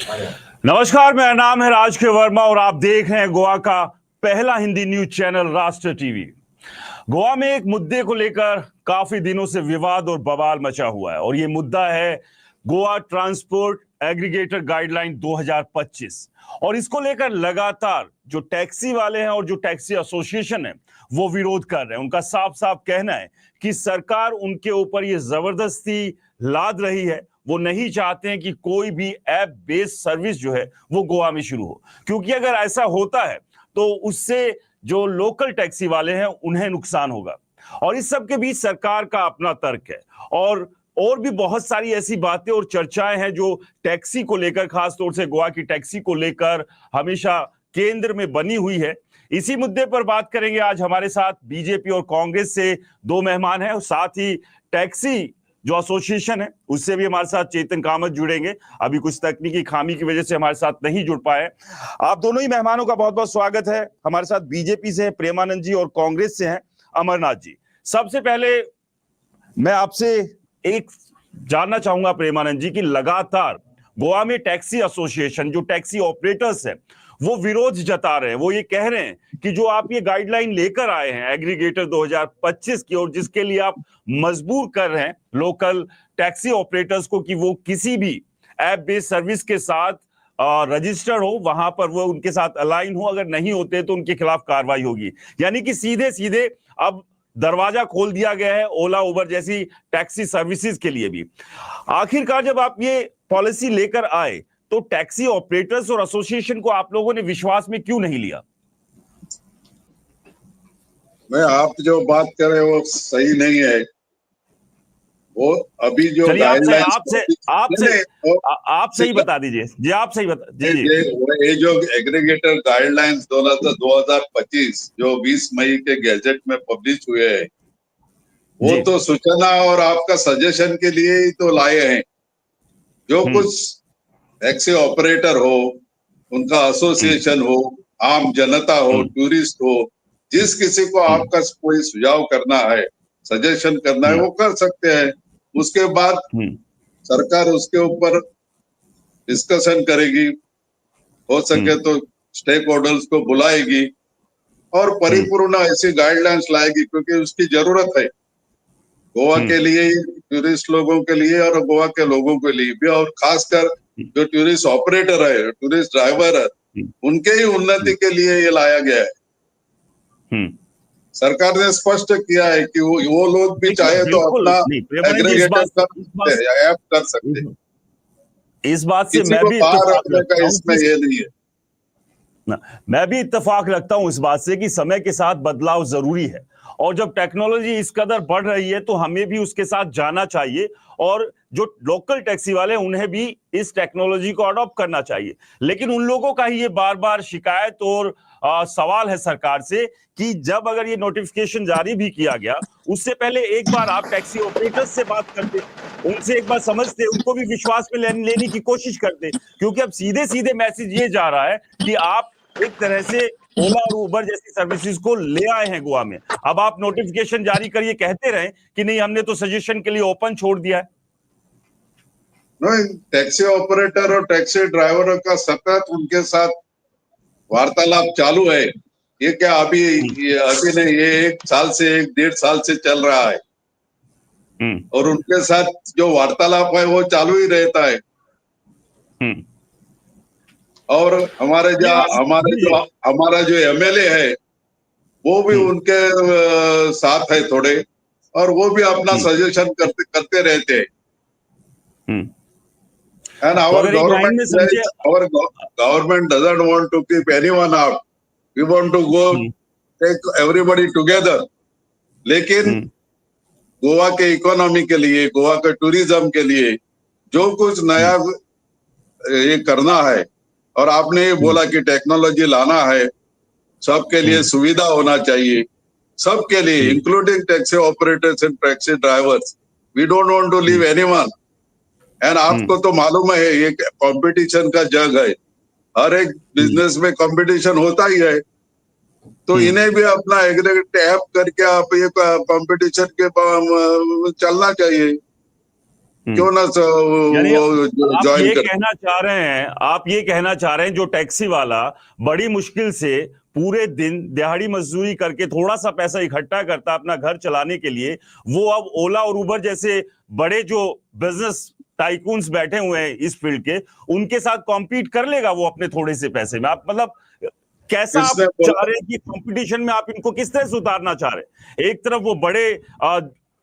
नमस्कार, मेरा नाम है राज के वर्मा और आप देख रहे हैं गोवा का पहला हिंदी न्यूज चैनल राष्ट्र टीवी। गोवा में एक मुद्दे को लेकर काफी दिनों से विवाद और बवाल मचा हुआ है और ये मुद्दा है गोवा ट्रांसपोर्ट एग्रीगेटर गाइडलाइन 2025। और इसको लेकर लगातार जो टैक्सी वाले हैं और जो टैक्सी एसोसिएशन है वो विरोध कर रहे हैं। उनका साफ साफ कहना है कि सरकार उनके ऊपर ये जबरदस्ती लाद रही है। वो नहीं चाहते हैं कि कोई भी ऐप बेस्ड सर्विस जो है वो गोवा में शुरू हो, क्योंकि अगर ऐसा होता है तो उससे जो लोकल टैक्सी वाले हैं उन्हें नुकसान होगा। और इस सब के बीच सरकार का अपना तर्क है और भी बहुत सारी ऐसी बातें और चर्चाएं हैं जो टैक्सी को लेकर, खासतौर से गोवा की टैक्सी को लेकर हमेशा केंद्र में बनी हुई है। इसी मुद्दे पर बात करेंगे। आज हमारे साथ बीजेपी और कांग्रेस से दो मेहमान हैं और साथ ही टैक्सी जो एसोसिएशन है उससे भी हमारे साथ चेतन कामत जुड़ेंगे। अभी कुछ तकनीकी खामी की वजह से हमारे साथ नहीं जुड़ पाए। आप दोनों ही मेहमानों का बहुत बहुत स्वागत है। हमारे साथ बीजेपी से है प्रेमानंद जी और कांग्रेस से हैं अमरनाथ जी। सबसे पहले मैं आपसे एक जानना चाहूंगा प्रेमानंद जी की लगातार गोवा में टैक्सी एसोसिएशन जो टैक्सी ऑपरेटर्स है वो विरोध जता रहे हैं। वो ये कह रहे हैं कि जो आप ये गाइडलाइन लेकर आए हैं एग्रीगेटर 2025 की और जिसके लिए आप मजबूर कर रहे हैं लोकल टैक्सी ऑपरेटर्स को कि वो किसी भी ऐप बेस्ड सर्विस के साथ रजिस्टर हो, वहां पर वो उनके साथ अलाइन हो, अगर नहीं होते तो उनके खिलाफ कार्रवाई होगी। यानी कि सीधे सीधे अब दरवाजा खोल दिया गया है ओला उबर जैसी टैक्सी सर्विसेज के लिए भी। आखिरकार जब आप ये पॉलिसी लेकर आए तो टैक्सी ऑपरेटर्स और एसोसिएशन को आप लोगों ने विश्वास में क्यों नहीं लिया? मैं आप जो बात कर रहे हो वो सही नहीं है। वो अभी जो गाइडलाइंस आप सही बता दीजिए जी। आप सही बता जी। ये जो एग्रीगेटर गाइडलाइंस 2025 जो 20 मई के गैजेट में पब्लिश हुए हैं वो तो सूचना और आपका सजेशन के लिए ही तो लाए हैं। जो कुछ टैक्सी ऑपरेटर हो, उनका एसोसिएशन हो, आम जनता हो, टूरिस्ट हो, जिस किसी को आपका कोई सुझाव करना है, सजेशन करना है वो कर सकते हैं। उसके बाद सरकार उसके ऊपर डिस्कशन करेगी, हो सके तो स्टेक होल्डर्स को बुलाएगी और परिपूर्ण ऐसी गाइडलाइंस लाएगी, क्योंकि उसकी जरूरत है गोवा के लिए, टूरिस्ट लोगों के लिए और गोवा के लोगों के लिए भी, और खासकर जो टूरिस्ट ऑपरेटर है, टूरिस्ट ड्राइवर है, उनके ही उन्नति के लिए ये लाया गया है। सरकार ने स्पष्ट किया है कि वो लोग भी चाहे तो अपना एग्रीगेटर ऐप कर सकते हैं। इस बात से मैं भी इसमें ये नहीं है। मैं भी इत्तेफाक रखता हूं इस बात से कि समय के साथ बदलाव जरूरी है और जब टेक्नोलॉजी इस कदर बढ़ रही है तो हमें भी उसके साथ जाना चाहिए और जो लोकल टैक्सी वाले उन्हें भी इस टेक्नोलॉजी को अडॉप्ट करना चाहिए। लेकिन उन लोगों का ही ये बार बार शिकायत और सवाल है सरकार से कि जब अगर ये नोटिफिकेशन जारी भी किया गया उससे पहले एक बार आप टैक्सी ऑपरेटर्स से बात करते, उनसे एक बार समझते, उनको भी विश्वास में लेने की कोशिश करते, क्योंकि अब सीधे सीधे मैसेज ये जा रहा है कि आप एक तरह से ओला और उबर जैसी सर्विसेज को ले आए हैं गोवा में। अब आप नोटिफिकेशन जारी करिए, कहते रहे कि नहीं हमने तो सजेशन के लिए ओपन छोड़ दिया है। टैक्सी ऑपरेटर और टैक्सी ड्राइवरों का सतत उनके साथ वार्तालाप चालू है। ये क्या अभी नहीं, ये 1 साल से 1.5 साल से चल रहा है और उनके साथ जो वार्तालाप है वो चालू ही रहता है। और हमारा जो एमएलए है वो भी उनके साथ है थोड़े, और वो भी अपना सजेशन करते रहते हैं। And our government doesn't want to keep anyone out. We want to go take everybody together. लेकिन गोवा के इकोनॉमी के लिए, गोवा के टूरिज्म के लिए जो कुछ नया ये करना है, और आपने ये बोला कि टेक्नोलॉजी लाना है, सबके लिए सुविधा होना चाहिए, सबके लिए, including taxi operators and taxi drivers. We don't want to leave anyone. And आपको तो मालूम है ये कंपटीशन का जग है, हर एक बिजनेस में कंपटीशन होता ही है, तो इन्हें भी अपना एग्रीगेट ऐप करके आप ये कंपटीशन के चलना चाहिए। क्यों ना यानी वो आप ज्वाइन ये कर। कहना चाह रहे हैं, आप ये कहना चाह रहे हैं जो टैक्सी वाला बड़ी मुश्किल से पूरे दिन दिहाड़ी मजदूरी करके थोड़ा सा पैसा इकट्ठा करता अपना घर चलाने के लिए, वो अब ओला और उबर जैसे बड़े जो बिजनेस टाइकून्स बैठे हुए हैं इस फील्ड के, उनके साथ कॉम्पीट कर लेगा वो अपने थोड़े से पैसे में। आप मतलब कैसा आप किसने चाह बोला? रहे हैं कि कंपटीशन में आप इनको किस तरह से उतारना चाह रहे हैं? एक तरफ वो बड़े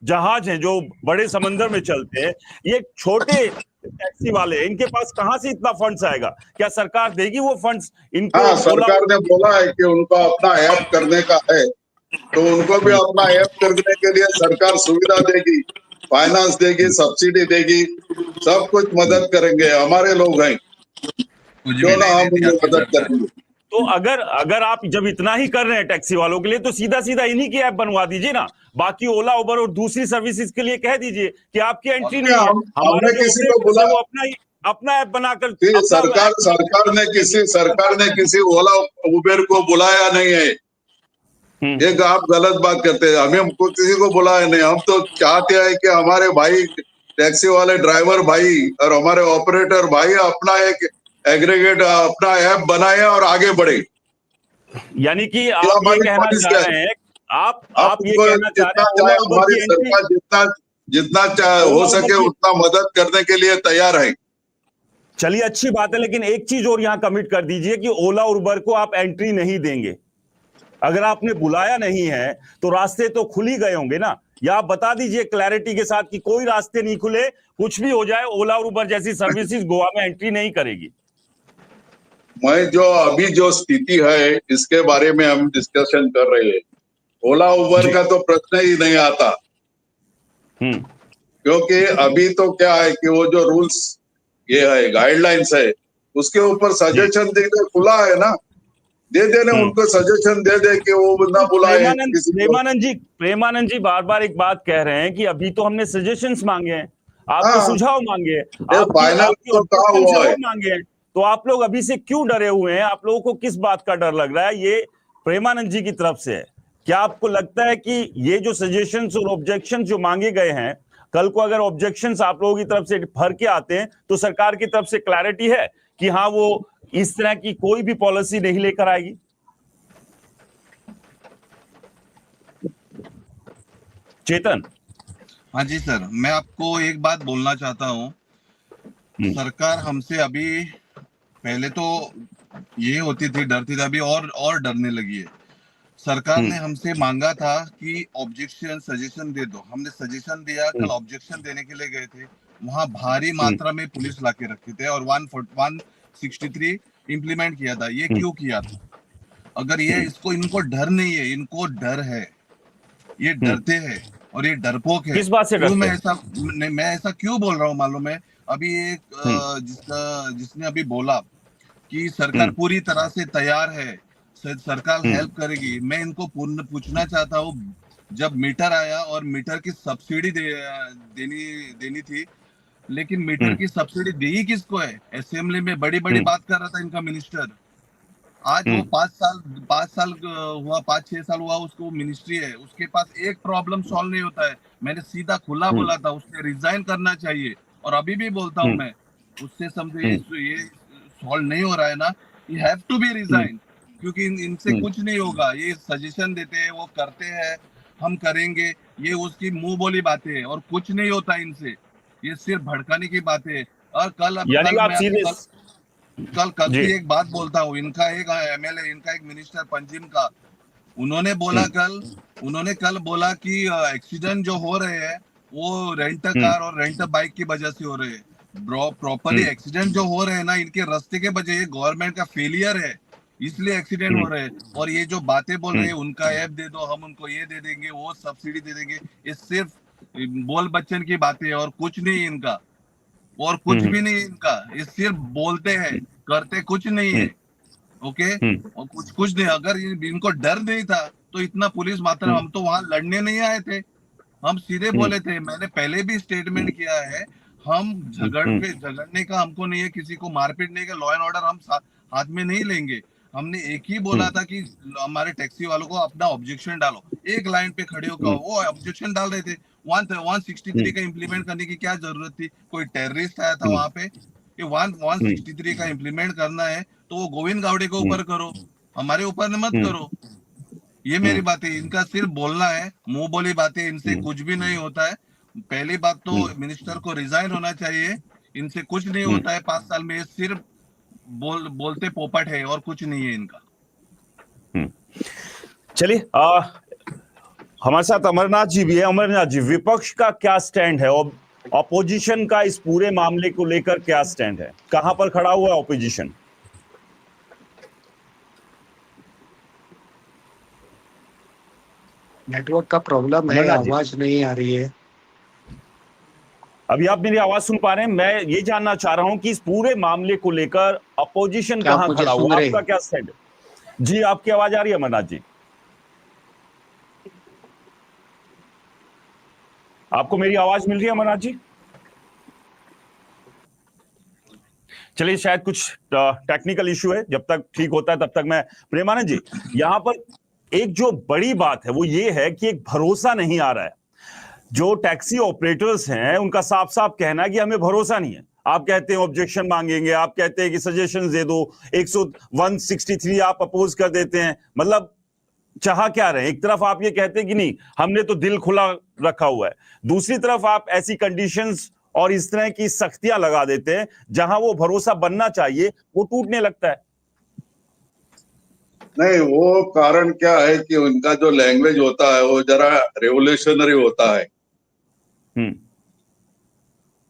जहाज हैं जो बड़े समंदर में चलते हैं, ये छोटे टैक्सी वाले हैं, इनके पास कहां से इतना फंड्स आएगा? क्या सरकार देगी वो फंड्स इनको? हाँ, ओला सरकार ने बोला है कि उनको अपना ऐप करने का है, तो उनको भी अपना ऐप करने के लिए सरकार सुविधा देगी, फाइनेंस देगी, सब्सिडी देगी, सब कुछ मदद करेंगे। हमारे लोग हैं, कुछ भी क्यों ना नहीं हम देती उन्हें आपकी मदद सरकार। करेंगे। तो अगर अगर आप जब इतना ही कर रहे हैं टैक्सी वालों के लिए, तो सीधा सीधा इन्हीं की ऐप बनवा दीजिए ना। बाकी ओला उबर और दूसरी सर्विसेज के लिए कह दीजिए कि आपकी एंट्री नहीं है, हमारे हमने जो किसी को ऑपरेटर्स बोला है वो अपना ऐप बनाकर कि अपना सरकार ऐप सरकार ने किसी ओला उबेर को बुलाया नहीं है। एक आप गलत बात करते हैं, हमें किसी को बुलाया नहीं। हम तो चाहते हैं कि हमारे भाई टैक्सी वाले ड्राइवर भाई और हमारे ऑपरेटर भाई अपना एक एग्रीगेट अपना ऐप बनाए और आगे बढ़े। यानी कि ये आप ये हमारी कहना पॉलिसी चाह है। रहे हैं, आप ये आपको कहना चाह रहे जितना हैं ओला चाहे उबर हमारी की एंट्री, सरकार जितना जितना हो ओला उबर सके की, उतना मदद करने के लिए तैयार है। चलिए अच्छी बात है, लेकिन एक चीज और यहां कमिट कर दीजिए कि ओला और उबर को आप एंट्री नहीं देंगे। अगर आपने बुलाया नहीं है तो रास्ते तो खुल ही गए होंगे ना। या आप बता दीजिए क्लैरिटी के साथ कि कोई रास्ते नहीं खुले, कुछ भी हो जाए, ओला और उबर जैसी सर्विसेज गोवा में एंट्री नहीं करेगी। मैं जो अभी जो स्थिति है इसके बारे में हम डिस्कशन कर रहे हैं। ओला उबर जी। का तो प्रश्न ही नहीं आता, हम्म क्योंकि अभी तो क्या है कि वो जो रूल्स ये है गाइडलाइंस है उसके ऊपर जी। सजेशन देने खुला है ना। दे देने हम्म उनको सजेशन दे दे कि वो ना बुलाए प्रेमानंद किसी को। प्रेमानंद जी बार बार एक बात कह रहे हैं कि अभी तो हमने सजेशंस मांगे हैं, आपके हाँ, सुझाव मांगे हैं, ये आपकी फाइनल आपकी तो कहा ऑब्जेक्शन हुआ है है। वो मांगे हैं। तो आप लोग अभी से क्यों डरे हुए हैं? आप लोगों को किस बात का डर लग रहा है? ये प्रेमानंद जी की तरफ से है। क्या आपको लगता है कि ये जो सजेशंस और ऑब्जेक्शन जो मांगे गए हैं, कल को अगर ऑब्जेक्शंस आप लोगों की तरफ से भर के आते हैं तो सरकार की तरफ से क्लैरिटी है कि हाँ वो इस तरह की कोई भी पॉलिसी नहीं लेकर आएगी? चेतन। हाँ जी सर, मैं आपको एक बात बोलना चाहता हूँ। सरकार हमसे अभी, पहले तो ये होती थी, डरती थी, अभी और डरने लगी है। सरकार ने हमसे मांगा था कि ऑब्जेक्शन सजेशन दे दो, हमने सजेशन दिया। कल ऑब्जेक्शन देने के लिए गए थे, वहां भारी मात्रा में पुलिस लाके रखे थे और 163 इम्प्लीमेंट किया था। ये क्यों किया था? अगर ये इसको इनको डर नहीं है, इनको डर है, ये डरते हैं और ये डरपोक है। किस बात से क्यों डरते हैं? मैं ऐसा क्यों बोल रहा हूँ मालूम है? अभी एक जिसने अभी बोला कि सरकार पूरी तरह से तैयार है, सरकार हेल्प करेगी। मैं इनको पूछना चाहता हूँ, जब मीटर आया और मीटर की सब्सिडी देनी थी, लेकिन मीटर की सब्सिडी दी किसको है? असेंबली में बड़ी बड़ी बात कर रहा था इनका मिनिस्टर। आज वो 5 साल हुआ, 5-6 साल हुआ उसको मिनिस्ट्री है, उसके पास एक प्रॉब्लम सॉल्व नहीं होता है। मैंने सीधा खुला बोला था उसने रिजाइन करना चाहिए, और अभी भी बोलता हूँ मैं उससे, समझे ये सॉल्व नहीं हो रहा है ना, you have to be resign. क्योंकि इनसे कुछ नहीं होगा। ये सजेशन देते हैं, वो करते हैं, हम करेंगे, ये उसकी मुंह बोली बातें हैं और कुछ नहीं होता इनसे। ये सिर्फ भड़काने की बातें है। और कल यानी आप मैं सीधे कल जी। की एक बात बोलता हूँ। इनका एक एमएलए, इनका एक मिनिस्टर पंजिम का, उन्होंने कल बोला कि एक्सीडेंट जो हो रहे हैं वो रेंट कार और रेंट बाइक की वजह से हो रहे हैं। प्रॉपरली एक्सीडेंट जो हो रहे हैं ना, इनके रास्ते के वजह, ये गवर्नमेंट का फेलियर है, इसलिए एक्सीडेंट हो रहे हैं। और ये जो बातें बोल रहे हैं, उनका ऐप दे दो, हम उनको ये दे देंगे, वो सब्सिडी दे देंगे, ये सिर्फ बोल बच्चन की बातें है और कुछ नहीं इनका। और कुछ भी नहीं इनका, ये सिर्फ बोलते हैं, करते कुछ नहीं है। ओके, और कुछ नहीं। अगर इनको डर नहीं था तो इतना पुलिस मात्रा, हम तो वहां लड़ने नहीं आए थे, हम सीधे बोले थे। मैंने पहले भी स्टेटमेंट किया है, हम झगड़ने का हमको नहीं है, किसी को मारपीट नहीं का, लॉ एंड ऑर्डर हम हाथ में नहीं लेंगे। हमने एक ही बोला था कि हमारे टैक्सी वालों को अपना ऑब्जेक्शन डालो, एक लाइन पे खड़े होकर वो ऑब्जेक्शन डाल रहे थे। 163 का इम्प्लीमेंट करने की क्या जरूरत थी? कोई टेररिस्ट आया था वहां पे? ये 163 का इम्प्लीमेंट करना है तो वो गोविंद गावड़े के ऊपर करो, हमारे ऊपर मत करो। ये मेरी बात है। इनका सिर्फ बोलना है, मुंह बोली बातें, इनसे कुछ भी नहीं होता है। पहली बात तो मिनिस्टर को रिजाइन होना चाहिए, इनसे कुछ नहीं होता है 5 साल में। ये सिर्फ बोलते पोपट है और कुछ नहीं है इनका। चलिए, हमारे साथ अमरनाथ जी भी है। अमरनाथ जी, विपक्ष का क्या स्टैंड है और ऑपोजिशन का इस पूरे मामले को लेकर क्या स्टैंड है? कहां पर खड़ा हुआ है ऑपोजिशन? नेटवर्क का प्रॉब्लम है, आवाज नहीं आ रही है। अभी आप मेरी आवाज सुन पा रहे हैं? मैं ये जानना चाह रहा हूं कि इस पूरे मामले को लेकर अपोजिशन कहां खड़ा हुआ, आपका क्या स्टैंड है? जी, आपकी आवाज आ रही है अमरनाथ जी? आपको मेरी आवाज मिल रही है अमरनाथ जी? चलिए, शायद कुछ टेक्निकल इश्यू है। जब तक ठीक होता है तब तक मैं, प्रेमानंद जी, यहां पर एक जो बड़ी बात है वो ये है कि एक भरोसा नहीं आ रहा है। जो टैक्सी ऑपरेटर्स हैं उनका साफ साफ कहना है कि हमें भरोसा नहीं है। आप कहते हैं ऑब्जेक्शन मांगेंगे, आप कहते हैं कि सजेशन दे दो, 163 आप अपोज कर देते हैं। मतलब चाह क्या रहे? एक तरफ आप ये कहते हैं कि नहीं, हमने तो दिल खुला रखा हुआ है, दूसरी तरफ आप ऐसी कंडीशंस और इस तरह की सख्तियां लगा देते हैं जहां वो भरोसा बनना चाहिए वो टूटने लगता है। नहीं, वो कारण क्या है कि उनका जो लैंग्वेज होता है वो जरा रेवोल्यूशनरी होता है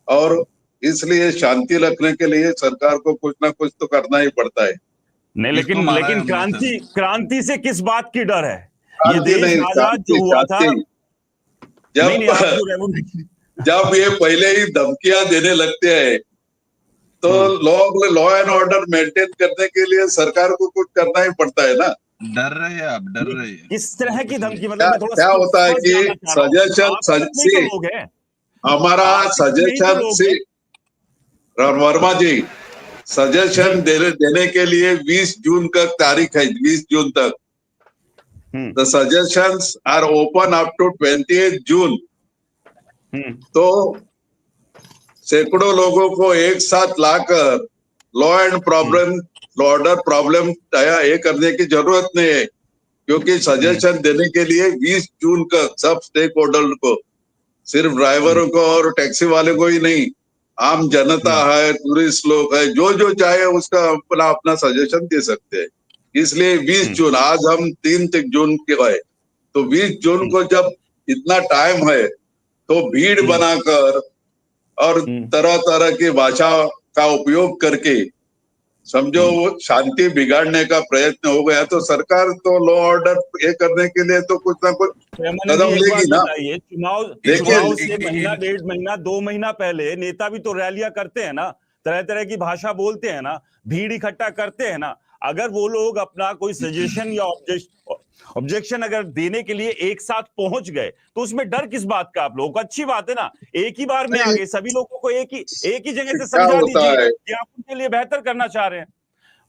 और इसलिए शांति रखने के लिए सरकार को कुछ ना कुछ तो करना ही पड़ता है। नहीं, लेकिन क्रांति से किस बात की डर है? ये देश नहीं, आजाद जो हुआ था, जब ये पहले ही धमकियां देने लगते हैं तो लॉ एंड ऑर्डर मेंटेन करने के लिए सरकार को कुछ करना ही पड़ता है ना। डर रहे हैं आप, डर रहे हैं। किस तरह की धमकी? मतलब क्या होता है कि सजेशन से हमारा सजेशन से वर्मा जी, सजेशन देने के लिए 20 जून का तारीख है, 20 जून तक। The suggestions are open up to 28 June. तो सैकड़ों लोगों को एक साथ लाकर लॉ ऑर्डर प्रॉब्लम ये करने की जरूरत नहीं है, क्योंकि सजेशन देने के लिए 20 जून का सब स्टेक होल्डर को, सिर्फ ड्राइवरों को और टैक्सी वाले को ही नहीं, आम जनता है, टूरिस्ट लोग है, जो चाहे उसका अपना सजेशन दे सकते हैं। इसलिए 20 जून, आज हम 3 जून के गए, तो 20 जून को जब इतना टाइम है तो भीड़ बनाकर और तरह तरह की भाषा का उपयोग करके समझो वो शांति बिगाड़ने का प्रयत्न हो गया, तो सरकार तो लॉ ऑर्डर ये करने के लिए तो कुछ ना कुछ कदम लेगी ना। चुनाव से महीना, 1.5 महीना, 2 महीना पहले नेता भी तो रैलियां करते हैं ना, तरह तरह की भाषा बोलते हैं ना, भीड़ इकट्ठा करते हैं ना। अगर वो लोग अपना कोई सजेशन या ऑब्जेक्शन अगर देने के लिए एक साथ पहुंच गए तो उसमें डर किस बात का? आप लोगों को अच्छी बात है ना, एक ही बार में आगे सभी लोगों को एक ही जगह से समझा दीजिए कि आप उनके लिए बेहतर करना चाह रहे हैं।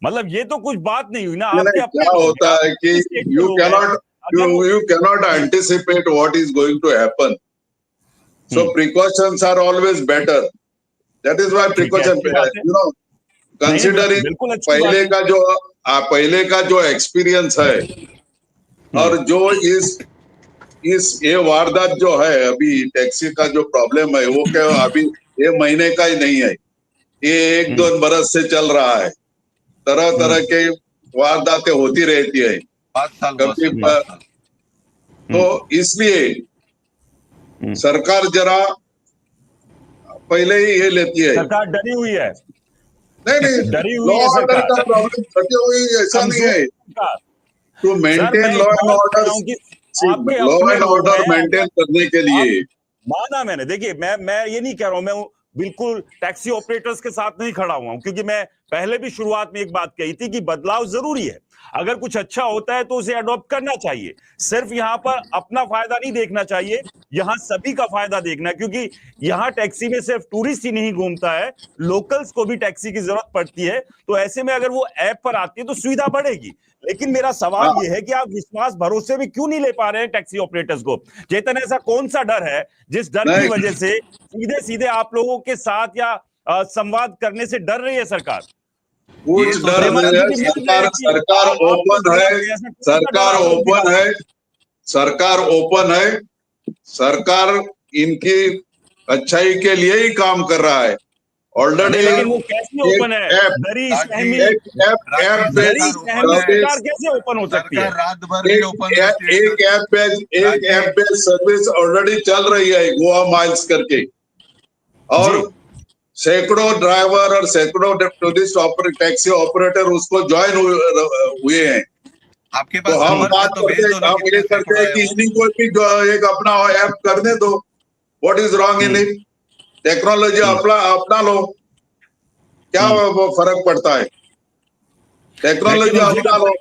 मतलब ये तो कुछ बात नहीं हुई ना। आपके अपने क्या होता है कि you cannot anticipate what is going to happen, so precautions are always better. That is why precaution, you know, considering पहले का जो एक्सपीरियंस है और जो इस ये वारदात जो है, अभी टैक्सी का जो प्रॉब्लम है वो क्या अभी ये महीने का ही नहीं है, ये 1-2 बरस से चल रहा है। तरह तरह के वारदातें होती रहती है कभी, तो इसलिए सरकार जरा पहले ही ये लेती है। सरकार डरी हुई है। नहीं, डरी लॉ हुई है ऑर्डर सरकार। का प्रॉब्लम घटी हुई ऐसा नहीं है। To maintain law and order maintain करने के लिए माना मैंने। देखिए, मैं ये नहीं कह रहा हूं, मैं बिल्कुल टैक्सी ऑपरेटर्स के साथ नहीं खड़ा हुआ हूं, क्योंकि मैं पहले भी शुरुआत में एक बात कही थी कि बदलाव जरूरी है, अगर कुछ अच्छा होता है तो उसे अडॉप्ट करना चाहिए, सिर्फ यहां पर अपना फायदा नहीं देखना चाहिए, यहां सभी का फायदा देखना है, क्योंकि यहां टैक्सी में सिर्फ टूरिस्ट ही नहीं घूमता है, लोकल्स को भी टैक्सी की जरूरत पड़ती है। तो ऐसे में अगर वो ऐप पर आती है तो सुविधा बढ़ेगी। लेकिन मेरा सवाल हाँ। यह है कि आप विश्वास भरोसे में क्यों नहीं ले पा रहे हैं टैक्सी ऑपरेटर्स को? चेतन, ऐसा कौन सा डर है जिस डर की नहीं। वजह से सीधे सीधे आप लोगों के साथ या संवाद करने से डर रही है सरकार? कुछ डर नहीं है, सरकार ओपन है, सरकार ओपन है, सरकार ओपन है, सरकार इनकी अच्छाई के लिए ही काम कर रहा है। ऑलरेडी लेकिन वो कैसे ओपन है? दरी सहमी सरकार कैसे ओपन हो सकती है? रात भर भी ओपन एक ऐप पे सर्विस ऑलरेडी चल रही है, गोवा माइल्स करके, और सैकड़ों ड्राइवर और सैकड़ों टूरिस्ट टैक्सी ऑपरेटर उसको ज्वाइन हुए हैं। आपके पास तो हम बात करते हैं, हम ये करते हैं कि इन्हीं को भी एक अपना ऐप करने दो। What is wrong in it? Technology अपना लो, क्या वो फर्क पड़ता है? टेक्नोलॉजी अपना लो,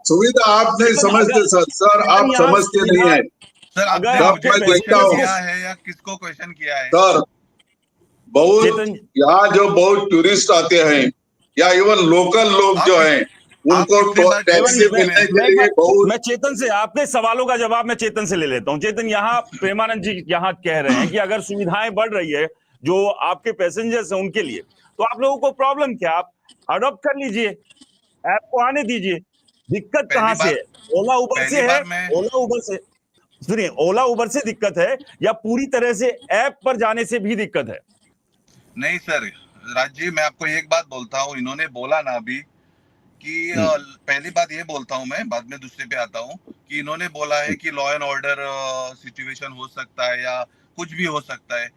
सुविधा आप नहीं समझते सर, आप समझते नहीं है सर। अगर मुझे क्वेश्चन किया है या किसको क्वेश्चन किया है सर? बहुत यहाँ जो बहुत टूरिस्ट आते हैं या इवन लोकल लोग जो हैं, उनको टैक्सी मिलने के लिए बहुत। मैं चेतन से आपके सवालों का जवाब मैं चेतन से ले लेता हूं। चेतन, यहाँ प्रेमानंद जी यहाँ कह रहे हैं कि अगर सुविधाएं बढ़ रही है जो आपके पैसेंजर्स हैं उनके लिए, तो आप लोगों को प्रॉब्लम क्या? आप अडॉप्ट कर लीजिए, ऐप को आने दीजिए, दिक्कत कहां से है? ओला उबर से है? ओला उबर से सुनिए, ओला उबर से दिक्कत है या पूरी तरह से ऐप पर जाने से भी दिक्कत है? नहीं सर, राजीव, मैं आपको एक बात बोलता हूँ, इन्होंने बोला ना अभी कि पहली बात ये बोलता हूँ, मैं बाद में दूसरे पे आता हूँ, कि इन्होंने बोला है कि लॉ एंड ऑर्डर सिचुएशन हो सकता है या कुछ भी हो सकता है।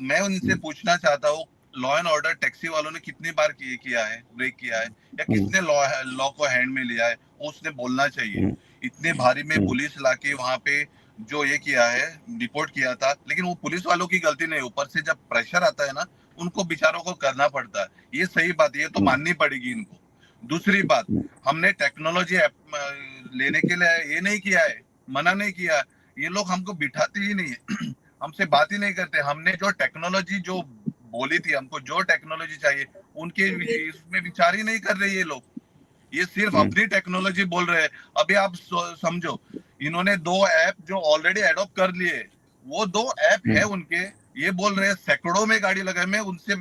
मैं उनसे पूछना चाहता हूँ, लॉ एंड ऑर्डर टैक्सी वालों ने कितनी बार किया है, ब्रेक किया है, या किसने लॉ को हैंड में लिया है? वो उसने बोलना चाहिए। इतने भारी में पुलिस लाके वहां पे जो ये किया है, रिपोर्ट किया था, लेकिन वो पुलिस वालों की गलती नहीं, ऊपर से जब प्रेशर आता है ना, उनको बेचारों को करना पड़ता है। ये सही बात है, ये तो माननी पड़ेगी इनको। दूसरी बात, हमने टेक्नोलॉजी लेने के लिए ये नहीं किया है, मना नहीं किया, ये लोग हमको बिठाते ही नहीं है, हमसे बात ही नहीं करते। हमने जो टेक्नोलॉजी जो बोली थी, हमको जो टेक्नोलॉजी चाहिए, उनके इसमें विचार ही नहीं कर रहे ये लोग। ये सिर्फ अपनी टेक्नोलॉजी बोल रहे हैं। अभी आप समझो, इन्होंने 2 ऐप जो ऑलरेडी एडॉप्ट कर लिए, वो 2 ऐप है उनके, ये बोल रहे हैं सैकड़ों में गाड़ी लगाए। मैं उनसे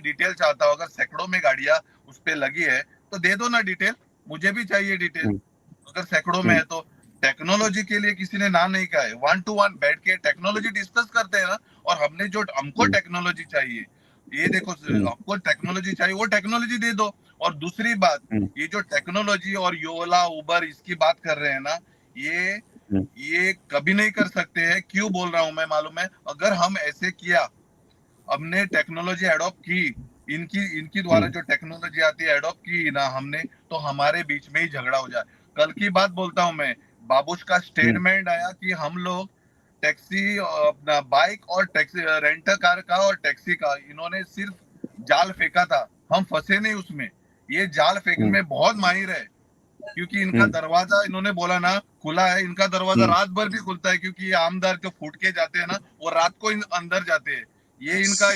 डिटेल चाहता हूँ, अगर सैकड़ों में गाड़ियां उस पे लगी है तो दे दो ना डिटेल, मुझे भी चाहिए डिटेल। अगर सैकड़ों में है तो टेक्नोलॉजी के लिए किसी ने ना नहीं कहा है, 1 to 1 बैठ के टेक्नोलॉजी डिस्कस करते हैं ना। और हमको टेक्नोलॉजी चाहिए, ये देखो, हमको टेक्नोलॉजी चाहिए, वो टेक्नोलॉजी दे दो। और दूसरी बात, ये जो टेक्नोलॉजी और ओला उबर इसकी बात कर रहे हैं ना, ये कभी नहीं कर सकते हैं। क्यों बोल रहा हूं मैं मालूम है? अगर हम ऐसे किया, हमने टेक्नोलॉजी एडॉप्ट की, इनकी द्वारा जो टेक्नोलॉजी आती है एडॉप्ट की ना हमने, तो हमारे बीच में ही झगड़ा हो जाए। कल की बात बोलता हूं मैं, बाबूश का स्टेटमेंट आया कि हम लोग टैक्सी, अपना बाइक और टैक्सी, रेंटर कार का और टैक्सी का, इन्होंने सिर्फ जाल फेंका था, हम फंसे नहीं उसमें। ये जाल फेंकने में बहुत माहिर है, क्योंकि इनका दरवाजा, इन्होंने बोला ना, खुला है। इनका दरवाजा रात भर भी खुलता है, क्योंकि ये आमदार जो फूट के जाते हैं ना, वो रात को अंदर जाते हैं। ये इनका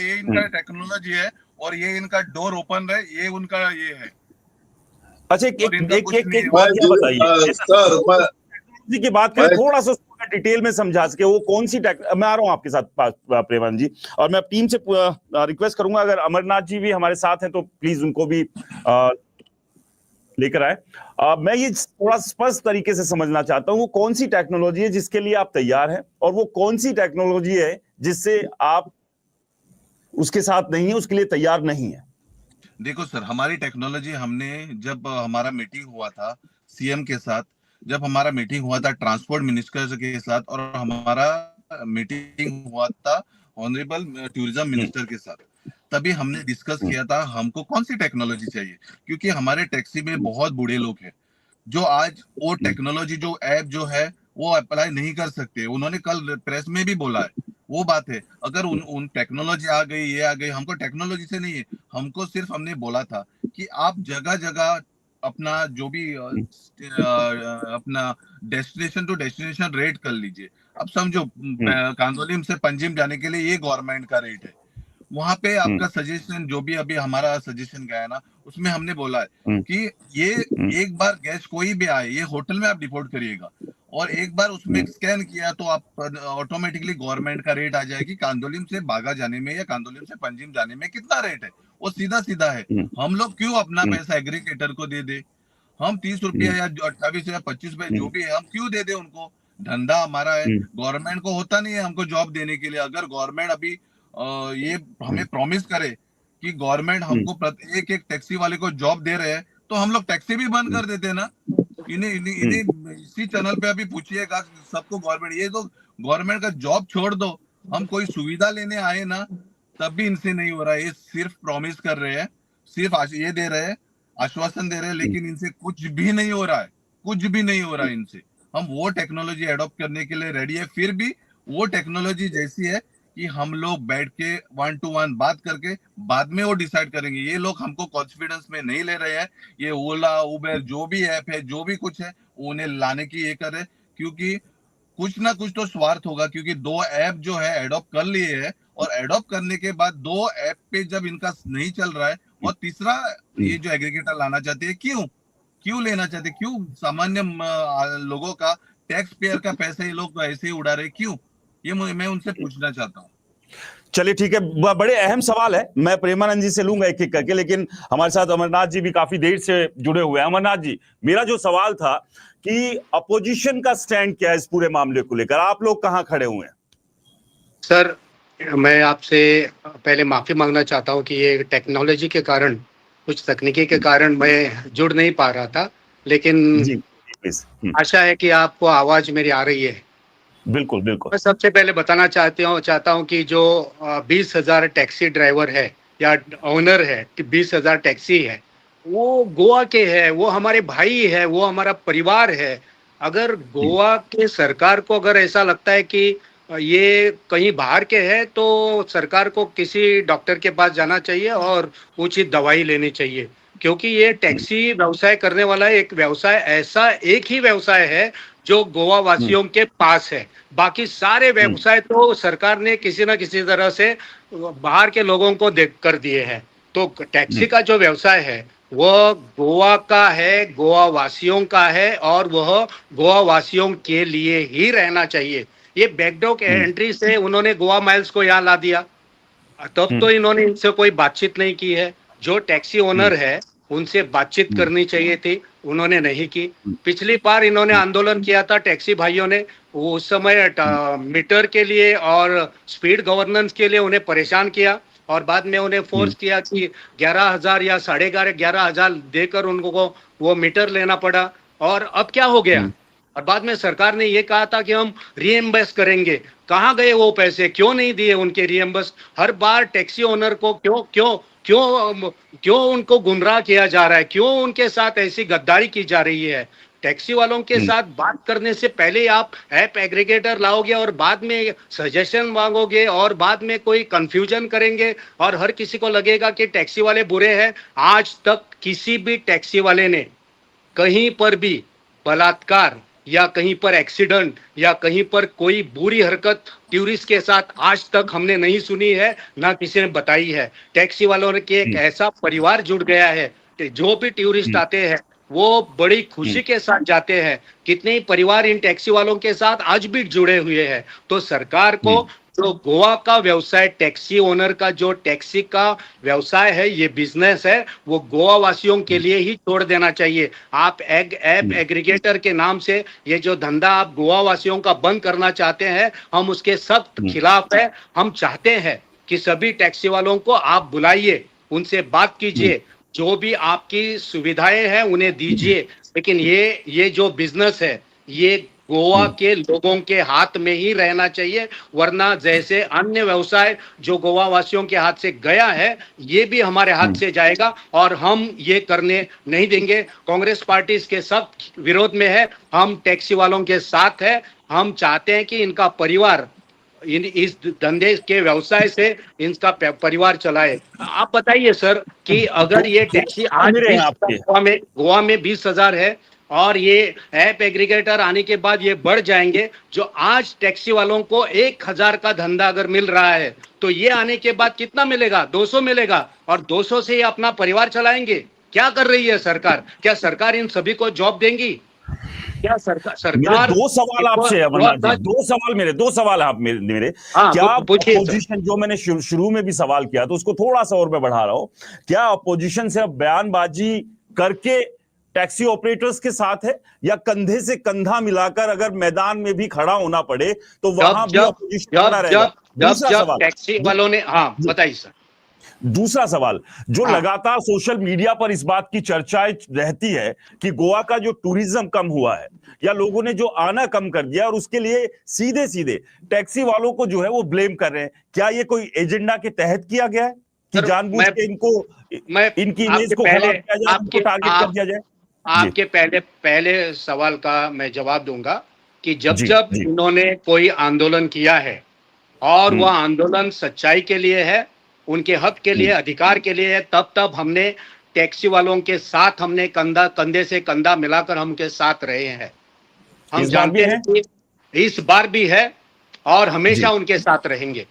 टेक्नोलॉजी है, और ये इनका डोर ओपन रहे, ये उनका ये है। अच्छा, एक बात क्या बताइए सर, जी की बात करें, थोड़ा सा डिटेल में समझा सके, वो कौन सी मैं आ रहा हूं आपके साथ प्रेमानंद जी, और मैं टीम से रिक्वेस्ट करूंगा, अगर अमरनाथ जी भी हमारे साथ हैं तो प्लीज उनको भी लेकर आए। मैं ये थोड़ा स्पष्ट तरीके से समझना चाहता हूं, वो कौन सी टेक्नोलॉजी है जिसके लिए आप तैयार हैं, और वो कौन सी टेक्नोलॉजी है जिससे आप उसके साथ नहीं है, उसके लिए तैयार नहीं है? देखो सर, हमारी टेक्नोलॉजी, हमने जब हमारा मीटिंग हुआ था सीएम के साथ, जब हमारा मीटिंग हुआ था ट्रांसपोर्ट मिनिस्टर के साथ, और हमारा मीटिंग हुआ था ऑनरेबल टूरिज्म मिनिस्टर के साथ, तभी हमने डिस्कस किया था हमको कौन सी टेक्नोलॉजी चाहिए। क्योंकि हमारे टैक्सी में बहुत बूढ़े लोग हैं जो आज वो टेक्नोलॉजी जो ऐप जो है वो अप्लाई नहीं कर सकते। उन्होंने कल प्रेस में भी बोला है, वो बात है। अगर उन टेक्नोलॉजी आ गई, ये आ गई, हमको टेक्नोलॉजी से नहीं है, हमको सिर्फ हमने बोला था कि आप जगह जगह अपना जो भी अपना डेस्टिनेशन टू डेस्टिनेशन रेट कर लीजिए। अब समझो कांदोलिम से पंजिम जाने के लिए ये गवर्नमेंट का रेट है, वहां पे आपका सजेशन जो भी अभी हमारा सजेशन गया है ना, उसमें हमने बोला है कि ये एक बार गेस्ट कोई भी आए, ये होटल में आप रिपोर्ट करिएगा और एक बार उसमें स्कैन किया तो आप ऑटोमेटिकली गवर्नमेंट का रेट आ जाएगी कांदोलिम से बागा जाने में या कांदोलिम से पंजिम जाने में कितना रेट है, वो सीधा सीधा है। हम लोग क्यों अपना पैसा एग्रीगेटर को दे दे? हम 30 रुपया या 28 या 25 रुपए जो भी है हम क्यों दे दे उनको? धंधा हमारा है, गवर्नमेंट को होता नहीं है हमको जॉब देने के लिए। अगर गवर्नमेंट अभी ये हमें प्रॉमिस करे कि गवर्नमेंट हमको एक एक टैक्सी वाले को जॉब दे रहे हैं, तो हम लोग टैक्सी भी बंद कर देते ना। इन्हें इसी चैनल पे अभी पूछिएगा सबको, गवर्नमेंट ये तो गवर्नमेंट का जॉब छोड़ दो, हम कोई सुविधा लेने आए ना तब भी इनसे नहीं हो रहा है। ये सिर्फ प्रॉमिस कर रहे हैं, सिर्फ ये दे रहे हैं, आश्वासन दे रहे हैं, लेकिन इनसे कुछ भी नहीं हो रहा है, कुछ भी नहीं हो रहा है इनसे। हम वो टेक्नोलॉजी एडॉप्ट करने के लिए रेडी है, फिर भी वो टेक्नोलॉजी जैसी है कि हम लोग बैठ के 1 to 1 बात करके बाद में वो डिसाइड करेंगे। ये लोग हमको कॉन्फिडेंस में नहीं ले रहे हैं। ये ओला उबेर जो भी ऐप है जो भी कुछ है उन्हें लाने की ये करे, क्योंकि कुछ ना कुछ तो स्वार्थ होगा। क्योंकि 2 ऐप जो है एडॉप्ट कर लिए है और एडॉप्ट करने के बाद 2 ऐप पे जब इनका नहीं चल रहा है और तीसरा ये जो एग्रीगेटर लाना चाहते हैं, क्यों लेना चाहते, क्यों सामान्य लोगों का टैक्स पेयर का पैसा ये लोग ऐसे ही उड़ा रहे, क्यों? ये मैं उनसे पूछना चाहता हूँ। चलिए ठीक है, बड़े अहम सवाल है, मैं प्रेमानंद जी से लूंगा एक एक करके, लेकिन हमारे साथ अमरनाथ जी भी काफी देर से जुड़े हुए हैं। अमरनाथ जी, मेरा जो सवाल था कि अपोजिशन का स्टैंड क्या है इस पूरे मामले को लेकर, आप लोग कहां खड़े हुए हैं? सर, मैं आपसे पहले माफी मांगना चाहता हूं कि ये टेक्नोलॉजी के कारण, कुछ तकनीकी के कारण मैं जुड़ नहीं पा रहा था, लेकिन जी, आशा है कि आपको आवाज मेरी आ रही है। बिल्कुल बिल्कुल। मैं सबसे पहले बताना चाहता हूं कि जो 20,000 टैक्सी ड्राइवर है या ओनर है कि 20,000 टैक्सी है, वो गोवा के है, वो हमारे भाई है, वो हमारा परिवार है। अगर गोवा के सरकार को अगर ऐसा लगता है कि ये कहीं बाहर के है, तो सरकार को किसी डॉक्टर के पास जाना चाहिए और उचित दवाई लेनी चाहिए, क्योंकि ये टैक्सी व्यवसाय करने वाला एक व्यवसाय ऐसा एक ही व्यवसाय है जो गोवा वासियों के पास है। बाकी सारे व्यवसाय तो सरकार ने किसी ना किसी तरह से बाहर के लोगों को देख कर दिए हैं। तो टैक्सी का जो व्यवसाय है वह गोवा का है, गोवा वासियों का है और वह गोवा वासियों के लिए ही रहना चाहिए। ये बैकडोर एंट्री से उन्होंने गोवा माइल्स को यहाँ ला दिया, तब तो इन्होंने इनसे कोई बातचीत नहीं की है। जो टैक्सी ओनर है उनसे बातचीत करनी चाहिए थी, उन्होंने नहीं की। पिछली बार इन्होंने आंदोलन किया था टैक्सी भाइयों ने, वो उस समय मीटर के लिए और स्पीड गवर्नेंस के लिए उन्हें परेशान किया और बाद में उन्हें फोर्स किया कि 11,000 या 11,500 देकर उनको वो मीटर लेना पड़ा। और अब क्या हो गया? और बाद में सरकार ने ये कहा था कि हम रीएम्बर्स करेंगे। कहाँ गए वो पैसे? क्यों नहीं दिए उनके रीएम्बर्स? हर बार टैक्सी ओनर को क्यों उनको गुमराह किया जा रहा है? क्यों उनके साथ ऐसी गद्दारी की जा रही है? टैक्सी वालों के साथ बात करने से पहले आप ऐप एग्रीगेटर लाओगे और बाद में सजेशन मांगोगे और बाद में कोई कंफ्यूजन करेंगे और हर किसी को लगेगा कि टैक्सी वाले बुरे हैं। आज तक किसी भी टैक्सी वाले ने कहीं पर भी बलात्कार या कहीं पर एक्सीडेंट या कहीं पर कोई बुरी हरकत टूरिस्ट के साथ आज तक हमने नहीं सुनी है, ना किसी ने बताई है। टैक्सी वालों के एक ऐसा परिवार जुड़ गया है कि जो भी टूरिस्ट आते हैं वो बड़ी खुशी के साथ जाते हैं। कितने ही परिवार इन टैक्सी वालों के साथ आज भी जुड़े हुए हैं। तो सरकार को जो गोवा का व्यवसाय, टैक्सी ओनर का जो टैक्सी का व्यवसाय है, ये बिजनेस है, वो गोवा वासियों के लिए ही छोड़ देना चाहिए। आप ऐप एग्रीगेटर के नाम से ये जो धंधा आप गोवा वासियों का बंद करना चाहते हैं, हम उसके सख्त खिलाफ है। हम चाहते हैं कि सभी टैक्सी वालों को आप बुलाइए, उनसे बात कीजिए, जो भी आपकी सुविधाएं हैं उन्हें दीजिए, लेकिन ये जो बिजनेस है ये गोवा के लोगों के हाथ में ही रहना चाहिए। वरना जैसे अन्य व्यवसाय जो गोवा वासियों के हाथ से गया है, ये भी हमारे हाथ से जाएगा और हम ये करने नहीं देंगे। कांग्रेस पार्टी इसके सख्त विरोध में है। हम टैक्सी वालों के साथ है। हम चाहते हैं कि इनका परिवार इस धंधे के व्यवसाय से इनका परिवार चलाए। आप बताइए सर कि अगर ये टैक्सी आज मेरे हैं आपके गोवा में 20,000 है और ये ऐप एग्रीगेटर आने के बाद ये बढ़ जाएंगे, जो आज टैक्सी वालों को 1,000 का धंधा अगर मिल रहा है तो ये आने के बाद कितना मिलेगा? 200 मिलेगा और 200 से ये अपना परिवार चलाएंगे। क्या कर रही है सरकार? क्या सरकार इन सभी को जॉब देंगी? क्या सरकार मेरे दो सवाल आपसे अमरनाथ जी, दो सवाल आप मेरे क्या अपोजिशन, जो मैंने शुरू में भी सवाल किया तो उसको थोड़ा सा और मैं बढ़ा रहा हूं, क्या अपोजिशन से अब बयानबाजी करके टैक्सी ऑपरेटर्स के साथ है, या कंधे से कंधा मिलाकर अगर मैदान में भी खड़ा होना पड़े तो वहां भी अपोजिशन खड़ा रहेगा? जब टैक्सी वालों ने, हाँ बताइए सर। दूसरा सवाल, जो लगातार सोशल मीडिया पर इस बात की चर्चाएं रहती है कि गोवा का जो टूरिज्म कम हुआ है या लोगों ने जो आना कम कर दिया और उसके लिए सीधे सीधे टैक्सी वालों को जो है वो ब्लेम कर रहे हैं, क्या ये कोई एजेंडा के तहत किया गया है कि जानबूझ के इनकी इमेज को खराब किया जाए, इनको टारगेट कर दिया जाए? आपके पहले सवाल का मैं जवाब दूंगा कि जब इन्होंने कोई आंदोलन किया है और वह आंदोलन सच्चाई के लिए है, उनके हक के लिए, अधिकार के लिए है, तब हमने टैक्सी वालों के साथ हमने कंधे से कंधा मिलाकर हम के साथ रहे हैं। हम जानते हैं कि इस बार भी है और हमेशा उनके साथ रहेंगे।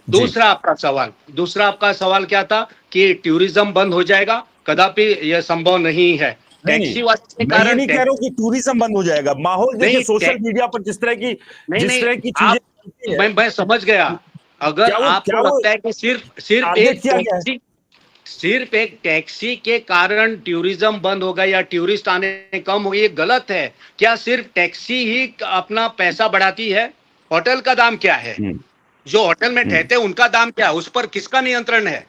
दूसरा आपका सवाल क्या था कि टूरिज्म बंद हो जाएगा? कदापि यह संभव नहीं है। टैक्सी वाले के कारण, मैं नहीं कह रहा हूं कि टूरिज्म बंद हो जाएगा। माहौल देखिए सोशल मीडिया पर जिस तरह की चीजें, मैं समझ गया। अगर आपको लगता है कि सिर्फ एक टैक्सी के कारण टूरिज्म बंद होगा या टूरिस्ट आने कम हो, ये गलत है। क्या सिर्फ टैक्सी ही अपना पैसा बढ़ाती है? होटल का दाम क्या है? जो होटल में ठहरते हैं उनका दाम क्या है? उस पर किसका नियंत्रण है?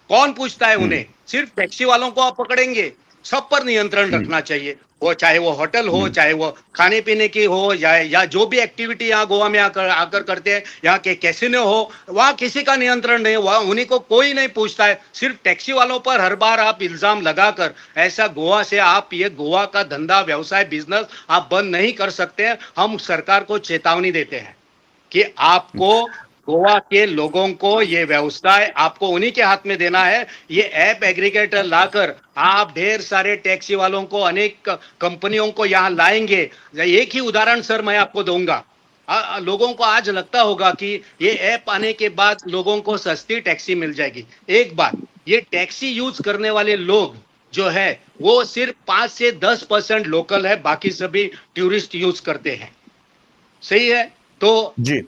कौन पूछता है उन्हें? सिर्फ टैक्सी वालों को आप पकड़ेंगे? सब पर नियंत्रण रखना चाहिए, वो चाहे वो होटल हो, चाहे वो खाने पीने की हो, या जो भी एक्टिविटी यहाँ गोवा में आकर करते हैं, यहाँ के कैसीनो हो, वहाँ किसी का नियंत्रण नहीं, वहाँ उन्हीं को कोई नहीं पूछता है। सिर्फ टैक्सी वालों पर हर बार आप इल्जाम लगाकर ऐसा गोवा से आप ये गोवा का धंधा, व्यवसाय, बिजनेस आप बंद नहीं कर सकते हैं। हम सरकार को चेतावनी देते हैं कि आपको गोवा के लोगों को ये व्यवसाय आपको उन्हीं के हाथ में देना है। ये ऐप एग्रीगेटर लाकर आप ढेर सारे टैक्सी वालों को, अनेक कंपनियों को यहाँ लाएंगे। एक ही उदाहरण सर मैं आपको दूंगा। लोगों को आज लगता होगा कि ये ऐप आने के बाद लोगों को सस्ती टैक्सी मिल जाएगी। एक बात, ये टैक्सी यूज करने वाले लोग जो है वो सिर्फ 5 से 10% लोकल है, बाकी सभी टूरिस्ट यूज करते हैं। सही है? तो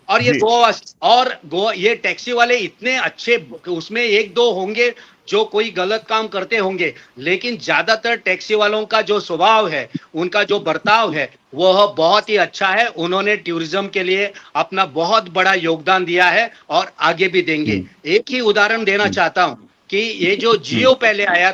और ये गोवा ये टैक्सी वाले इतने अच्छे, उसमें 1-2 होंगे जो कोई गलत काम करते होंगे, लेकिन ज्यादातर टैक्सी वालों का जो स्वभाव है, उनका जो बर्ताव है, वह बहुत ही अच्छा है। उन्होंने टूरिज्म के लिए अपना बहुत बड़ा योगदान दिया है और आगे भी देंगे। एक ही उदाहरण देना चाहता हूं कि ये जो जियो पहले आया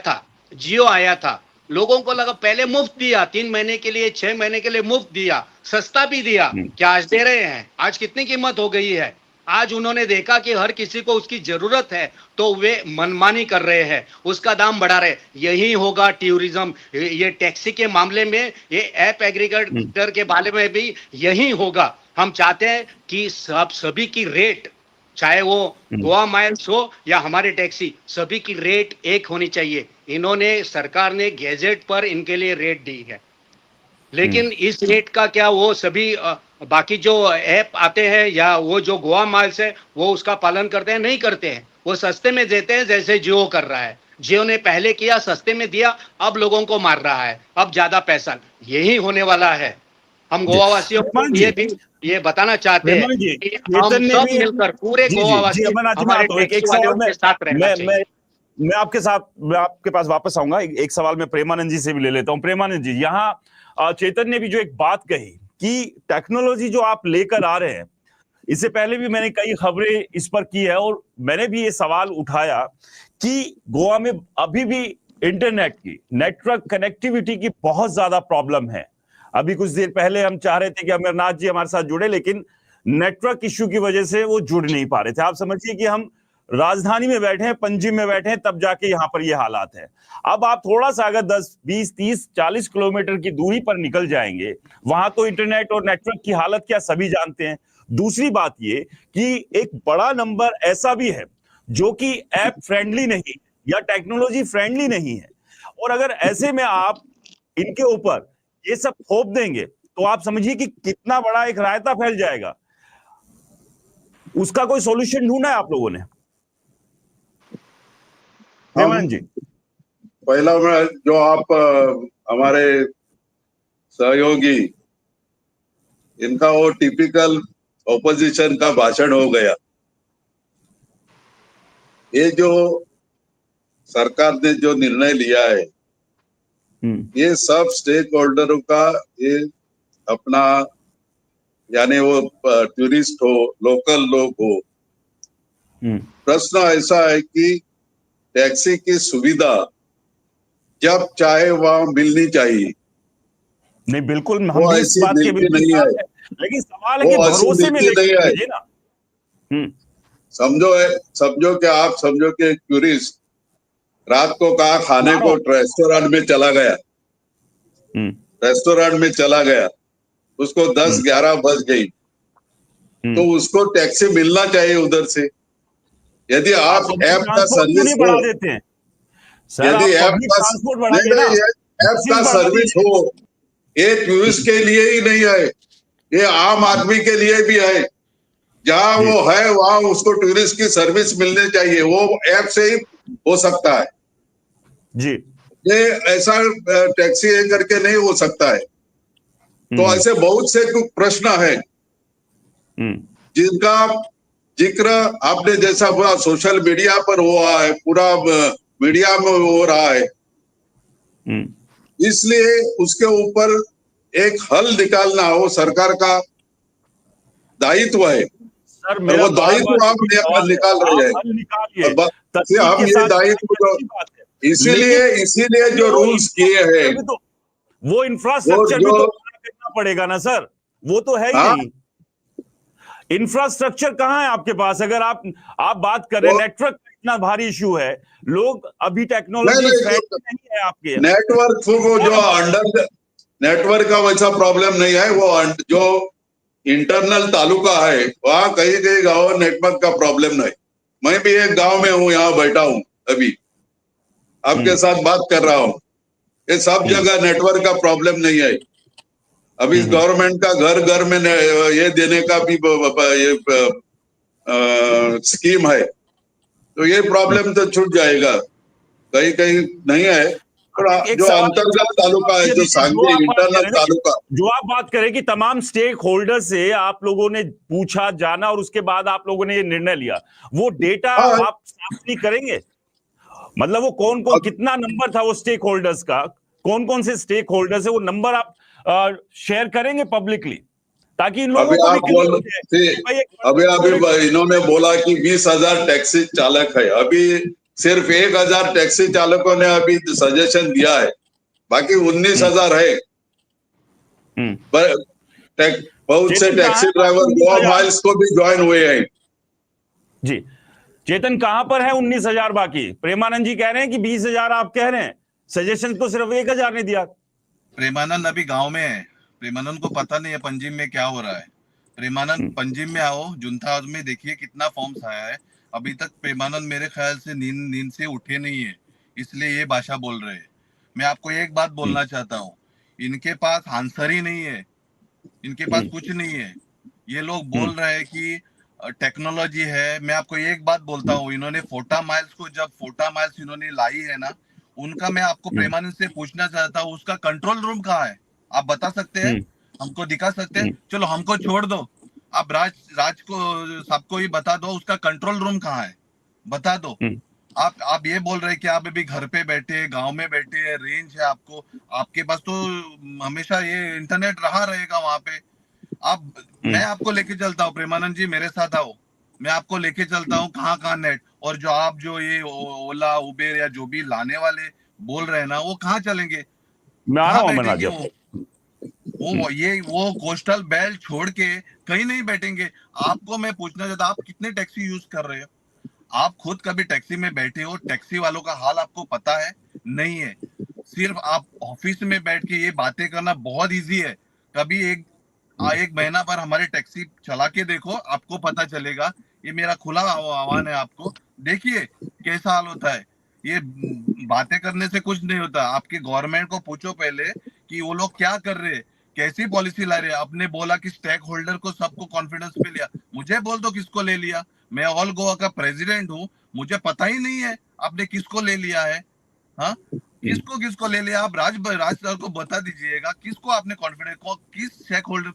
था, लोगों को लगा पहले मुफ्त दिया, 3 महीने के लिए, 6 महीने के लिए मुफ्त दिया, सस्ता भी दिया। क्या आज दे रहे हैं? आज कितनी कीमत हो गई है? आज उन्होंने देखा कि हर किसी को उसकी जरूरत है तो वे मनमानी कर रहे हैं, उसका दाम बढ़ा रहे। यही होगा टूरिज्म, ये टैक्सी के मामले में, ये ऐप एग्रीगेटर के बारे में भी यही होगा। हम चाहते हैं कि सभी की रेट, चाहे वो गोवा माइल्स हो या हमारे टैक्सी, सभी की रेट एक होनी चाहिए। इन्होंने, सरकार ने गैजेट पर इनके लिए रेट दी है, लेकिन इस रेट का क्या वो सभी बाकी जो ऐप आते हैं या वो जो गोवा माइल्स है वो उसका पालन करते हैं? नहीं करते हैं। वो सस्ते में देते हैं, जैसे जियो कर रहा है। जियो ने पहले किया, सस्ते में दिया, अब लोगों को मार रहा है, अब ज्यादा पैसा। यही होने वाला है। हम गोवा वासियों को ये बताना चाहते हैं कि हम सब मिलकर पूरे गोवा वासी हमारे टैक्सी वालों के साथ रहना चाहिए। मैं आपके पास वापस आऊंगा। एक सवाल मैं प्रेमानंद जी से भी ले लेता हूं। प्रेमानंद जी, यहाँ चेतन ने भी जो एक बात कही कि टेक्नोलॉजी जो आप लेकर आ रहे हैं, इससे पहले भी मैंने कई खबरें इस पर की है और मैंने भी ये सवाल उठाया कि गोवा में अभी भी इंटरनेट की, नेटवर्क कनेक्टिविटी की बहुत ज्यादा प्रॉब्लम है। अभी कुछ देर पहले हम चाह रहे थे कि अमरनाथ जी हमारे साथ जुड़े, लेकिन नेटवर्क इश्यू की वजह से वो जुड़ नहीं पा रहे थे। आप समझिए कि हम राजधानी में बैठे हैं, पंजिम में बैठे हैं, तब जाके यहाँ पर ये हालात है। अब आप थोड़ा सा अगर 10, 20, 30, 40 किलोमीटर की दूरी पर निकल जाएंगे, वहां तो इंटरनेट और नेटवर्क की हालत क्या सभी जानते हैं। दूसरी बात ये कि एक बड़ा नंबर ऐसा भी है जो कि ऐप फ्रेंडली नहीं या टेक्नोलॉजी फ्रेंडली नहीं है, और अगर ऐसे में आप इनके ऊपर ये सब थोप देंगे तो आप समझिए कि कितना बड़ा एक रायता फैल जाएगा। उसका कोई सॉल्यूशन ढूंढा है आप लोगों ने? प्रेमानंद जी, पहला मैं जो आप हमारे सहयोगी, इनका वो टिपिकल ऑपोजिशन का भाषण हो गया। ये जो सरकार ने जो निर्णय लिया है, ये सब स्टेक होल्डरों का, ये अपना, यानी वो टूरिस्ट हो, लोकल लोग हो, प्रश्न ऐसा है कि टैक्सी की सुविधा जब चाहे वहां मिलनी चाहिए। नहीं बिल्कुल, हम वो भी इस ऐसी बात के मिलती बिल्कुल नहीं साथ है। हैं, लेकिन सवाल है कि वो ऐसी भरोसे में मिलती लेके नहीं है। भेजिए ना। समझो कि आप समझो कि टूरिस्ट रात को कहा खाने को रेस्टोरेंट में चला गया, रेस्टोरेंट में चला गया, उसको 10-11 बज गई, तो उसको टैक्सी मिलना चाहिए उधर से। यदि आप पब्लिक ऐप का ट्रांसपोर्ट क्यों सर्विस नहीं हो, बढ़ा देते हैं सर? आप यदि ऐप पब्लिक का ट्रांसपोर्ट नहीं बढ़ाइए ना, नहीं ऐप का चीज बढ़ा सर्विस दीजिए। हो, ये टूरिस्ट के लिए ही नहीं है, ये आम आदमी के लिए भी है। जहां जी। वो है वहां उसको टूरिस्ट की सर्विस मिलनी चाहिए, वो ऐप से ही हो सकता है। जी। ये ऐसा टैक्सी है करके नहीं हो सकता है। तो ऐसे बहुत से कुछ प्रश्न है जिनका जिक्र आपने जैसा पूरा सोशल मीडिया पर हुआ है, पूरा मीडिया में हो रहा है, इसलिए उसके ऊपर एक हल निकालना वो सरकार का दायित्व है। सर और मेरा वो बार बार दायित्व एक आप ही सवाल है, निकाल रहे आप हैं। हल निकालिए, और तकनीक हम के ये साथ दायित्व चलाइए, अच्छी बात है, इसीलिए इसीलिए जो वो रूल्स किए हैं, इंफ्रास्ट्रक्चर भी तो, वो वो इंफ्रास्ट्रक्चर भी जो तो करना पड़ेगा ना सर, वो तो है ही हाँ, नहीं। इंफ्रास्ट्रक्चर कहां है आपके पास? अगर आप बात कर रहे हैं, वो नेटवर्क का इतना भारी इशू है, लोग अभी नहीं टेक्नोलॉजी नहीं फ्रेंडली नहीं है आपके। नेटवर्क को जो अंडर नेटवर्क का वैसा प्रॉब्लम नहीं है, वो जो इंटरनल तालुका है वहां कहीं कहीं गाँव नेटवर्क का प्रॉब्लम नहीं। मैं भी एक गांव में हूँ, यहाँ बैठा हूँ, अभी आपके साथ बात कर रहा हूँ। ये सब जगह नेटवर्क का प्रॉब्लम नहीं है। अभी गवर्नमेंट का घर घर में ये देने का भी ये स्कीम है, तो ये प्रॉब्लम तो छूट जाएगा। कहीं कहीं नहीं है, थोड़ा एक जो सवाल अंतर्गत तालुका है, ये जो दीजिए, सांगी इंटरनल तालुका, जो आप बात करें कि तमाम स्टेक होल्डर से आप लोगों ने पूछा, जाना और उसके बाद आप लोगों ने ये निर्णय लिया, वो डेटा हाँ, आप साफ नहीं करेंगे? मतलब वो कौन कौन, कितना नंबर था वो स्टेक होल्डर्स का, कौन कौन से स्टेक होल्डर्स है, वो नंबर आप शेयर करेंगे पब्लिकली, ताकि इन लोगों अभी को भी आप क्लियर बोल हो जाए कि भाई एक अभी corporate- अभी इन्होंने बोला कि 20,000 टैक्सी चालक है। अभी सिर्फ 1,000 टैक्सी चालकों ने अभी सजेशन दिया है, बाकी 19,000 है। बहुत से चेतन कहाँ टैक्सी है ड्राइवर बाकी गोवा 19,000? माइल्स को भी ज्वाइन हुए हैं। जी, चेतन कहां पर है 19,000 बाकी? प्रेमानंद जी कह रहे हैं कि 20,000 आप कह रहे हैं, सजेशन तो सिर्फ 1,000 ने दिया। प्रेमानंद अभी गांव में है, प्रेमानंद को पता नहीं है पंजिम में क्या हो रहा है। प्रेमानंद पंजिम में आओ, जुंथा हाउस में देखिए कितना फॉर्म्स आया है। अभी तक प्रेमानंद मेरे ख्याल से नींद से उठे नहीं है, इसलिए ये भाषा बोल रहे हैं। मैं आपको एक बात बोलना चाहता हूँ, इनके पास आंसर ही नहीं है, इनके पास कुछ नहीं है। ये लोग बोल रहे हैं कि टेक्नोलॉजी है। मैं आपको एक बात बोलता हूँ, इन्होंने फोटा माइल्स को, जब फोटा माइल्स इन्होंने लाई है ना, उनका मैं आपको प्रेमानंद से पूछना चाहता हूँ, उसका कंट्रोल रूम कहाँ है? आप बता सकते हैं? हमको दिखा सकते हैं? चलो हमको छोड़ दो, आप राज को सबको ही बता दो, उसका कंट्रोल रूम कहाँ है, बता दो। आप ये बोल रहे हैं कि आप अभी घर पे बैठे, गांव में बैठे, रेंज है आपको, आपके पास तो हमेशा ये इंटरनेट रहा रहेगा वहां पे। मैं आपको लेके चलता हूँ, प्रेमानंद जी मेरे साथ आओ, मैं आपको लेके चलता हूँ कहाँ कहाँ नेट। और जो ये ओला उबेर या जो भी लाने वाले बोल रहे हैं ना, वो कहाँ चलेंगे, मैं आ रहा कहाँ हूं बैठेंगे? अमरनाथ जी। वो कोस्टल बेल्ट छोड़ के कहीं नहीं बैठेंगे। आपको मैं पूछना चाहता, आप कितने टैक्सी यूज कर रहे हो? आप खुद कभी टैक्सी में बैठे हो? टैक्सी वालों का हाल आपको पता है? नहीं है। सिर्फ आप ऑफिस में बैठ के ये बातें करना बहुत इजी है। कभी एक एक महीना पर हमारे टैक्सी चला के देखो, आपको पता चलेगा। ये मेरा खुला आह्वान है आपको, देखिए कैसा हाल होता है। ये बातें करने से कुछ नहीं होता। आपके गवर्नमेंट को पूछो पहले कि वो लोग क्या कर रहे हैं, कैसी पॉलिसी ला रहे हैं। आपने बोला कि स्टेक होल्डर को सबको कॉन्फिडेंस में लिया, मुझे बोल दो किसको ले लिया। मैं ऑल गोवा का प्रेसिडेंट हूँ, मुझे पता ही नहीं है आपने किसको ले लिया है। हाँ, किसको ले लिया। आप राज सर को बता दीजिएगा किसको आपने कॉन्फिडेंस को, किस स्टेक होल्डर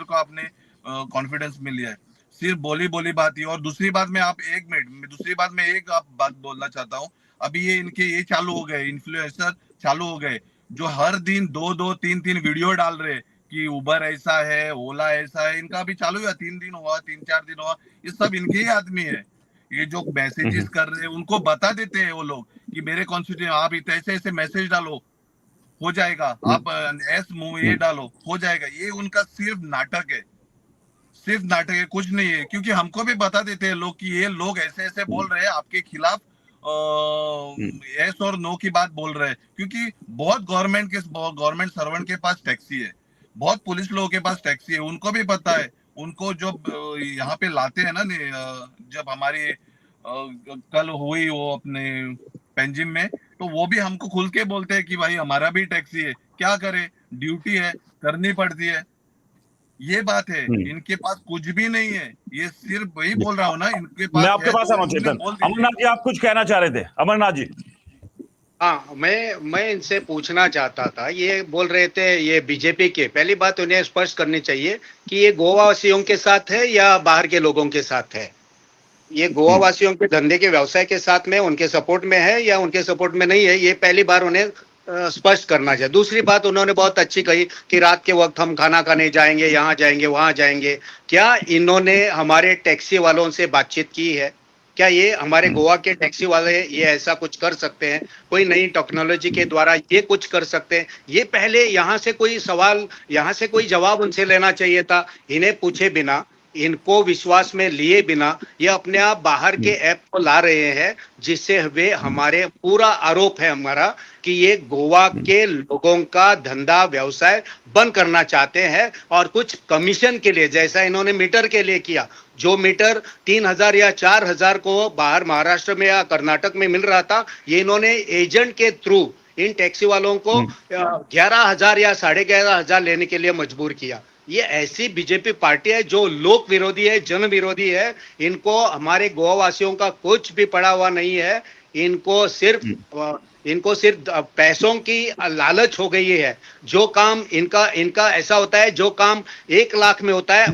को आपने कॉन्फिडेंस में लिया है। सिर्फ बोली बात ही। और दूसरी बात में आप एक मिनट, दूसरी बात में एक आप बात बोलना चाहता हूँ। अभी ये इनके ये चालू हो गए, इन्फ्लुएंसर चालू हो गए, जो हर दिन 2-2 3-3 वीडियो डाल रहे कि उबर ऐसा है, ओला ऐसा है। इनका अभी चालू हुआ 3 दिन हुआ, 3-4 दिन हुआ। ये सब इनके ही आदमी है। ये जो मैसेजेस कर रहे हैं उनको बता देते हैं वो लोग कि मेरे कॉन्स्टिट्यूएंट आप ऐसे ऐसे मैसेज डालो, हो जाएगा। आप ये डालो, हो जाएगा। ये उनका सिर्फ नाटक है, सिर्फ नाटक है, कुछ नहीं है। क्योंकि हमको भी बता देते हैं लोग कि ये लोग ऐसे ऐसे बोल रहे हैं आपके खिलाफ, यस और नो की बात बोल रहे हैं। क्योंकि बहुत गवर्नमेंट सर्वेंट के पास टैक्सी है, बहुत पुलिस लोगों के पास टैक्सी है, उनको भी पता है। उनको जो यहाँ पे लाते हैं ना, जब हमारी कल हुई वो अपने पेंजिम में, तो वो भी हमको खुल के बोलते हैं कि भाई हमारा भी टैक्सी है, क्या करे, ड्यूटी है, करनी पड़ती है। ये बात है। इनके पास कुछ भी नहीं है। ये सिर्फ वही बोल रहा हूँ ना, इनके पास मैं आपके है पास तो आ रहा हूं उन्होंने चेतन। बोल दीजिए। अमरनाथ जी, आप कुछ कहना चाह रहे थे, अमरनाथ जी। हाँ, मैं इनसे पूछना चाहता था। ये बोल रहे थे ये बीजेपी के, पहली बात उन्हें स्पष्ट करनी चाहिए कि ये गोवा वासियों के साथ है या बाहर के लोगों के साथ है। ये गोवा वासियों के धंधे के व्यवसाय के साथ में उनके सपोर्ट में है या उनके सपोर्ट में नहीं है, ये पहली बार उन्हें स्पष्ट करना चाहिए। दूसरी बात उन्होंने बहुत अच्छी कही कि रात के वक्त हम खाना खाने जाएंगे, यहाँ जाएंगे, वहां जाएंगे। क्या इन्होंने हमारे टैक्सी वालों से बातचीत की है? क्या ये हमारे गोवा के टैक्सी वाले ये ऐसा कुछ कर सकते हैं? कोई नई टेक्नोलॉजी के द्वारा ये कुछ कर सकते हैं? ये पहले यहाँ से कोई सवाल, यहाँ से कोई जवाब उनसे लेना चाहिए था। इन्हें पूछे बिना, इनको विश्वास में लिए बिना ये अपने आप बाहर के ऐप को ला रहे हैं, जिससे वे हमारे पूरा आरोप है हमारा कि ये गोवा के लोगों का धंधा व्यवसाय बंद करना चाहते हैं। और कुछ कमीशन के लिए, जैसा इन्होंने मीटर के लिए किया, जो मीटर 3,000 या 4,000 को बाहर महाराष्ट्र में या कर्नाटक में मिल रहा था, ये इन्होंने एजेंट के थ्रू इन टैक्सी वालों को 11,000 या 11,500 लेने के लिए मजबूर किया। ये ऐसी बीजेपी पार्टी है जो लोक विरोधी है, जन विरोधी है। इनको हमारे गोवा वासियों का कुछ भी पड़ा हुआ नहीं है। इनको सिर्फ पैसों की लालच हो गई है। जो काम इनका ऐसा होता है, जो काम 1 लाख में होता है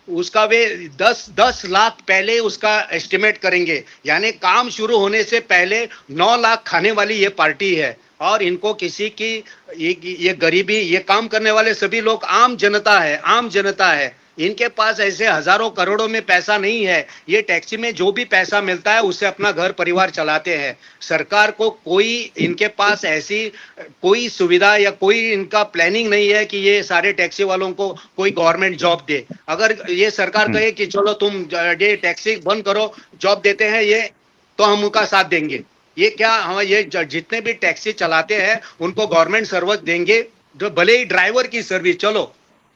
उसका वे 10 लाख पहले उसका एस्टिमेट करेंगे। यानी काम शुरू होने से पहले 9 लाख खाने वाली ये पार्टी है। और इनको किसी की ये गरीबी, ये काम करने वाले सभी लोग आम जनता है। इनके पास ऐसे हजारों करोड़ों में पैसा नहीं है। ये टैक्सी में जो भी पैसा मिलता है उससे अपना घर परिवार चलाते हैं। सरकार को कोई इनके पास ऐसी कोई सुविधा या कोई इनका प्लानिंग नहीं है कि ये सारे टैक्सी वालों को कोई गवर्नमेंट जॉब दे। अगर ये सरकार कहे कि चलो तुम ये टैक्सी बंद करो, जॉब देते हैं ये, तो हम उनका साथ देंगे। ये क्या, हम ये जितने भी टैक्सी चलाते हैं उनको गवर्नमेंट सर्विस देंगे, जो भले ही ड्राइवर की सर्विस, चलो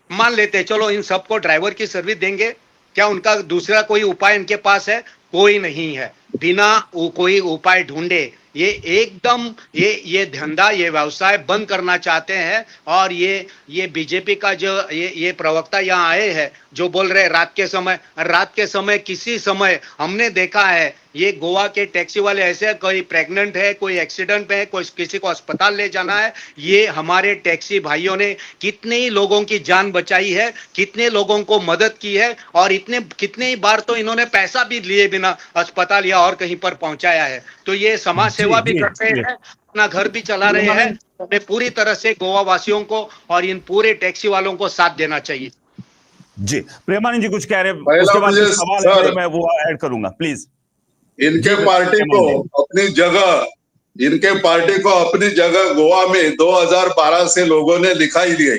मान लेते हैं, चलो इन सबको ड्राइवर की सर्विस देंगे। क्या उनका दूसरा कोई उपाय इनके पास है? कोई नहीं है। बिना कोई उपाय ढूंढे ये एकदम ये धंधा, ये व्यवसाय बंद करना चाहते हैं। और ये बीजेपी का जो ये प्रवक्ता यहाँ आए हैं जो बोल रहे हैं रात के समय किसी समय हमने देखा है ये गोवा के टैक्सी वाले ऐसे, कोई प्रेग्नेंट है, कोई एक्सीडेंट में है, कोई किसी को अस्पताल ले जाना है, ये हमारे टैक्सी भाइयों ने कितने ही लोगों की जान बचाई है, कितने लोगों को मदद की है। और कितने ही बार तो इन्होंने पैसा भी लिए बिना अस्पताल या और कहीं पर पहुंचाया है। तो ये समाज सेवा भी करते हैं, अपना घर भी चला रहे हैं। हमें पूरी तरह से गोवा वासियों को और इन पूरे टैक्सी वालों को साथ देना चाहिए। जी, प्रेमानंद जी कुछ कह रहे हैं, उसके बाद सवाल है मैं वो ऐड करूंगा, प्लीज। इनके पार्टी को अपनी जगह गोवा में 2012 से लोगों ने लिखा ही लिया।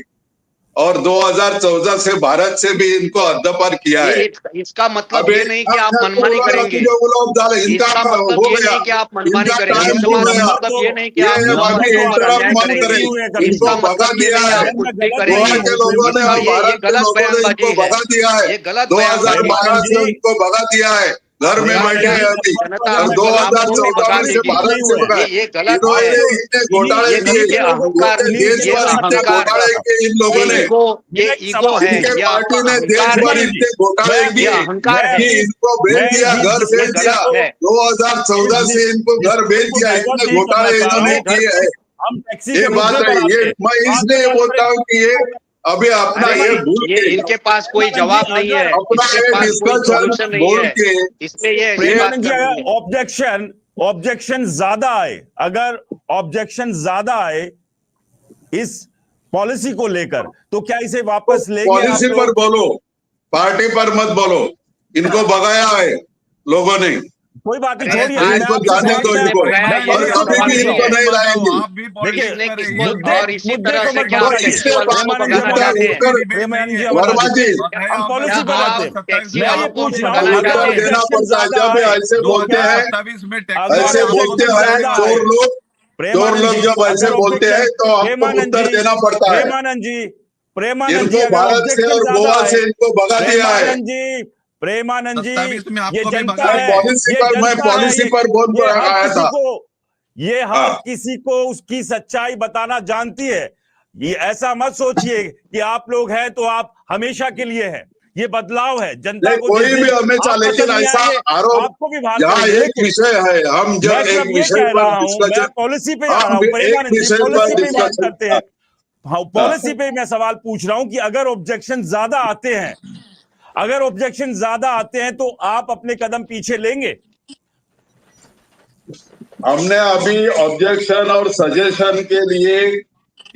और 2014 से भारत से भी इनको हद्दपार किया है। इसका मतलब अभी ये नहीं कि आप मनमानी करेंगे। इनका इसका मतलब हो ये गया, नहीं कि आप मनमानी इनका करेंगे। टाइम इसका हो गया। मतलब ये नहीं कि ये आप अभी लोगों पर इंटरप्ट अन्याय मत करेंगे। करें, इनको इसका भगा मतलब ये दिया नहीं कि है। आप कुछ भी गोवा करेंगे। के लोगों ने और ये भारत के गलत लोगों ने बयानबाजी इनको है। भगा दिया है। ये गलत बयानबाजी 2012 है। से उनको भगा दिया है, घर में बैठे हैं अभी। जनता और आपको भी भगा 2014 में से देगी। भारत से भगा। ये गलत इन्होंने है। इतने घोटाले ये किए, अहंकार, देश ये भर इतने अहंकार, घोटाले किए इन लोगों ने। ये ईगो है, इनके ये पार्टी आपका ने देश अहंकार भर है, इतने घोटाले मैं- किए ये अहंकार है। कि इनको भेज दिया, घर ये भेज दिया। गलत है। 2014 से इनको घर भेज दिया, इतने घोटाले इन्होंने किए हैं। हम टैक्सी ये के बात मुद्दे पर है, ये आते हैं। मैं इसलिए बात बोलता हूँ कि ये अभी अपना अरे ये भूल ये के इनके पास कोई जवाब नहीं है, अपना इसके ये पास कोई डिस्कशन सॉल्यूशन नहीं बोल है, के इसलिए ये प्रेमानंद बात जी, कर रही अगर है। ऑब्जेक्शन ज्यादा आए, अगर ऑब्जेक्शन ज्यादा आए इस पॉलिसी को लेकर, तो क्या इसे वापस लेंगे आप पॉलिसी लोग? पर बोलो, पार्टी पर मत बोलो। इनको भगाया है लोगों ने। कोई बात नहीं, अरे छोड़िए। आज मैं इनको आपसे जाने सवाल दो, मैं- इनको मैं ये और आपसे कभी सवाल भी नहीं इनको है। नहीं लाएंगे। आप भी देखिए, पॉलिटिक्स कर रहे हैं। मुद्दे और इसी मुद्दे तरह को से मत क्या तो आप भगाइए। टैक्सी वालों को प्रेमानंद जी भगाना मुद्दा चाहते हैं? उठकर प्रेमानंद जी, वर्मा जी, हम पॉलिसी क्या पर आते आप हैं। टैक्सी मैं ये वालों को पूछ भी रहा हूँ, भगाना अगर उत्तर चाहते हैं? देना ऑब्जेक्शन पड़ता है। ज्यादा जब ये आए ऐसे तो बोलते क्या? हैं, 2027 में अगर ऐसे बोलते ऑब्जेक्शन हैं ज्यादा चोर आए, लोग, चोर लोग जब ऐसे बोलते हैं तो आपको उत्तर देना पड़ता है। प्रेमानंद जी, इनको अगर भारत से ऑब्जेक्शन और ज्यादा गोवा आए, से इनको भगा दिया है। प्रेमानंद जी, 27 में ये आपको भी जनता भगा है, दिया। पॉलिसी ये पर मैं जनता है, पॉलिसी पर बोल ये कर हर आया किसी था। को, ये हर हाँ। किसी को उसकी सच्चाई बताना जानती है। ये ऐसा मत सोचिए कि आप लोग हैं तो आप हमेशा के लिए हैं। ये बदलाव है, जनता नहीं को जिस कोई दिन भी हमेशा, आप लेकिन पसंद नहीं ऐसा आएंगे, आरोप, आपको भी बात यहाँ करेंगे। एक लेकिन विषय है, हम जब मैं एक सिर्फ ये विषय कह पर रहा हूं, मैं डिस्कशन, पॉलिसी पे जा रहा हम हूं। एक प्रेमानंद जी, विषय पर पॉलिसी पे बात डिस्कशन। करते हैं। हाँ, पॉलिसी पे मैं सवाल पूछ रहा हूं कि अगर ऑब्जेक्शन ज्यादा आते हैं, अगर ऑब्जेक्शन ज्यादा आते हैं तो आप अपने कदम पीछे लेंगे? हमने अभी ऑब्जेक्शन और सजेशन के लिए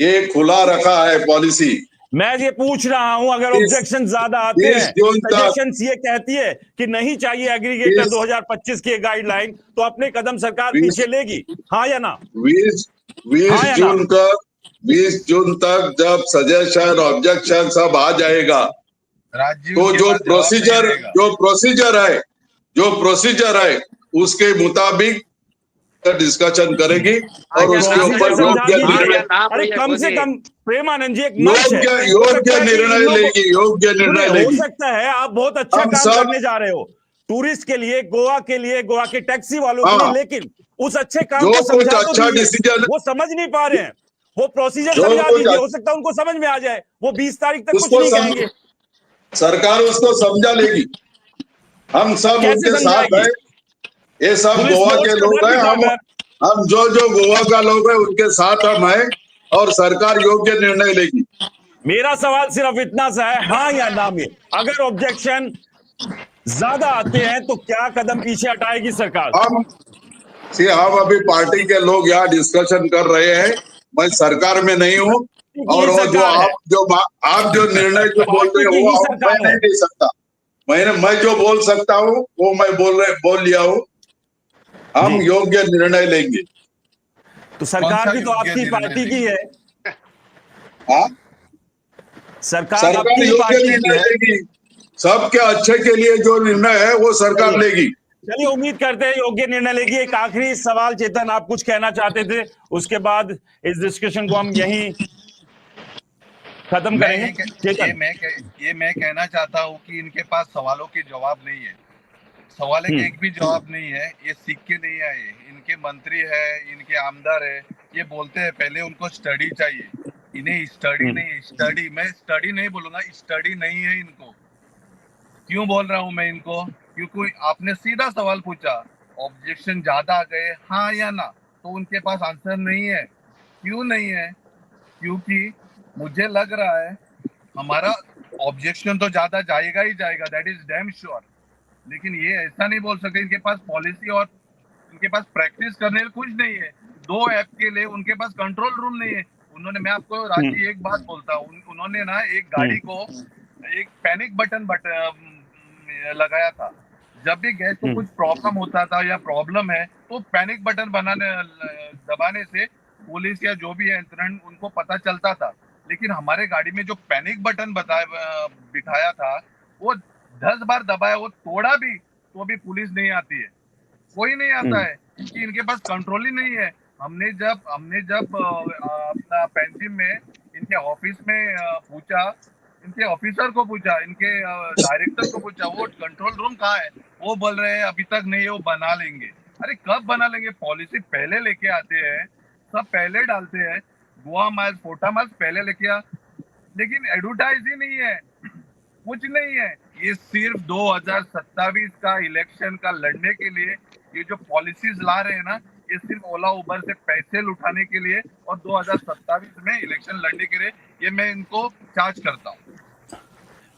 ये खुला रखा है पॉलिसी। मैं ये पूछ रहा हूं, अगर 30 ऑब्जेक्शन ज्यादा आते 30 हैं, जून तक, सजेशंस ये कहती है कि नहीं चाहिए एग्रीगेटर 20 2025 की गाइडलाइन, तो अपने कदम सरकार 20 पीछे लेगी? हाँ या ना? 20 20 हाँ या ना? जून का 20 जून तक जब सजेशन ऑब्जेक्शन सब आ जाएगा, राज्य तो उनके जो पास जवाब नहीं प्रोसीजर देगा। जो प्रोसीजर है उसके मुताबिक डिस्कशन करेगी और उसके ऊपर प्रोसीजर समझा योग्य दीजिए। निर्णय, अरे कम से कम प्रेमानंद जी, एक मंच है, योग्य हो सकता योग्य है कि इन निर्णय लोगों को- लेगी, योग्य सुनिए, निर्णय हो लेगी। सकता है आप बहुत अच्छा हम काम सब- करने जा रहे हो टूरिस्ट के लिए, गोवा के टैक्सी वालों के लिए, हाँ। लेकिन उस अच्छे काम जो को कुछ समझा तो अच्छा दीजिए। डिसीजन, वो समझ नहीं पा रहे हैं, वो प्रोसीजर जो समझा कुछ दीजिए, हो सकता है उनको समझ में आ जाए। वो 20 तारीख तक कुछ उसको नहीं कहेंगे। सरकार उसको समझा लेगी। हम सब कैसे उनके साथ समझाएगी? है, ये सब पुलिस गोवा फोर्स के का लोग बल हैं। दिखाकर। हम जो गोवा का लोग है उनके साथ हम हैं और सरकार योग्य निर्णय लेगी। मेरा सवाल सिर्फ इतना सा है, हाँ या ना में, अगर ऑब्जेक्शन ज्यादा आते हैं तो क्या कदम पीछे हटाएगी सरकार? हम अभी पार्टी के लोग यहाँ डिस्कशन कर रहे हैं, मैं सरकार में नहीं हूँ। और वो जो आप जो निर्णय जो बोल रहे पार्टी की हो ही वो मैं सरकार है। नहीं दे सकता। मैं जो बोल सकता हूँ वो मैं बोल लिया हूँ। हम जी। योग्य निर्णय लेंगे। तो सरकार कौन सा भी तो योग्य आपकी निर्णय पार्टी की है। हाँ, सरकार सरकार आपकी ही योग्य पार्टी की निर्णय है। लेगी। सबके अच्छे के लिए जो निर्णय है वो सरकार लेगी। चलिए, उम्मीद करते हैं योग्य निर्णय लेगी। एक आखिरी सवाल, चेतन, आप कुछ कहना चाहते थे, उसके बाद इस डिस्कशन को हम यहीं खत्म करेंगे। चेतन, ये मैं कहना चाहता हूँ कि इनके पास सवालों के जवाब नहीं है। सवाल के एक भी जवाब नहीं है। ये सीख के नहीं आए। इनके मंत्री है, इनके आमदार है, ये बोलते हैं पहले उनको स्टडी चाहिए। इन्हें स्टडी नहीं, स्टडी मैं स्टडी नहीं बोलूंगा, स्टडी नहीं है इनको। क्यों बोल रहा हूं मैं इनको? क्योंकि आपने सीधा सवाल पूछा, ऑब्जेक्शन ज्यादा आ गए हाँ या ना, तो उनके पास आंसर नहीं है। क्यों नहीं है? क्योंकि मुझे लग रहा है हमारा ऑब्जेक्शन तो ज्यादा जाएगा ही जाएगा, दैट इज डैम श्योर। लेकिन ये ऐसा नहीं बोल सकते इनके पास पॉलिसी और इनके पास प्रैक्टिस करने के कुछ नहीं है। 2 ऐप के लिए उनके पास कंट्रोल रूम नहीं है। मैं आपको राजी एक बात बोलता हूँ, उन्होंने ना एक गाड़ी को एक पैनिक बटन लगाया था। जब भी गैस को कुछ प्रॉब्लम होता था या प्रॉब्लम है तो पैनिक बटन दबाने से पुलिस या जो भी है यंत्रण उनको पता चलता था। लेकिन हमारे गाड़ी में जो पैनिक बटन बिठाया था वो 10 बार दबाया, वो तोड़ा भी तो भी पुलिस नहीं आती है, कोई नहीं आता है, क्योंकि इनके पास कंट्रोल ही नहीं है। हमने जब अपना पेंजिम में इनके ऑफिस में पूछा, इनके ऑफिसर को पूछा, इनके डायरेक्टर को पूछा, वो कंट्रोल रूम कहाँ है, वो बोल रहे हैं अभी तक नहीं है, वो बना लेंगे। अरे कब बना लेंगे? पॉलिसी पहले लेके आते हैं, सब पहले डालते हैं, गोवा माइल्स, फोटा माइल्स पहले लेके आ, लेकिन एडवर्टाइज ही नहीं है, कुछ नहीं है। ये सिर्फ 2027 का इलेक्शन का लड़ने के लिए ये जो पॉलिसीज ला रहे हैं ना, ये सिर्फ ओला उबर से पैसे लुटाने के लिए और 2027 में इलेक्शन लड़ने के लिए, ये मैं इनको चार्ज करता हूँ।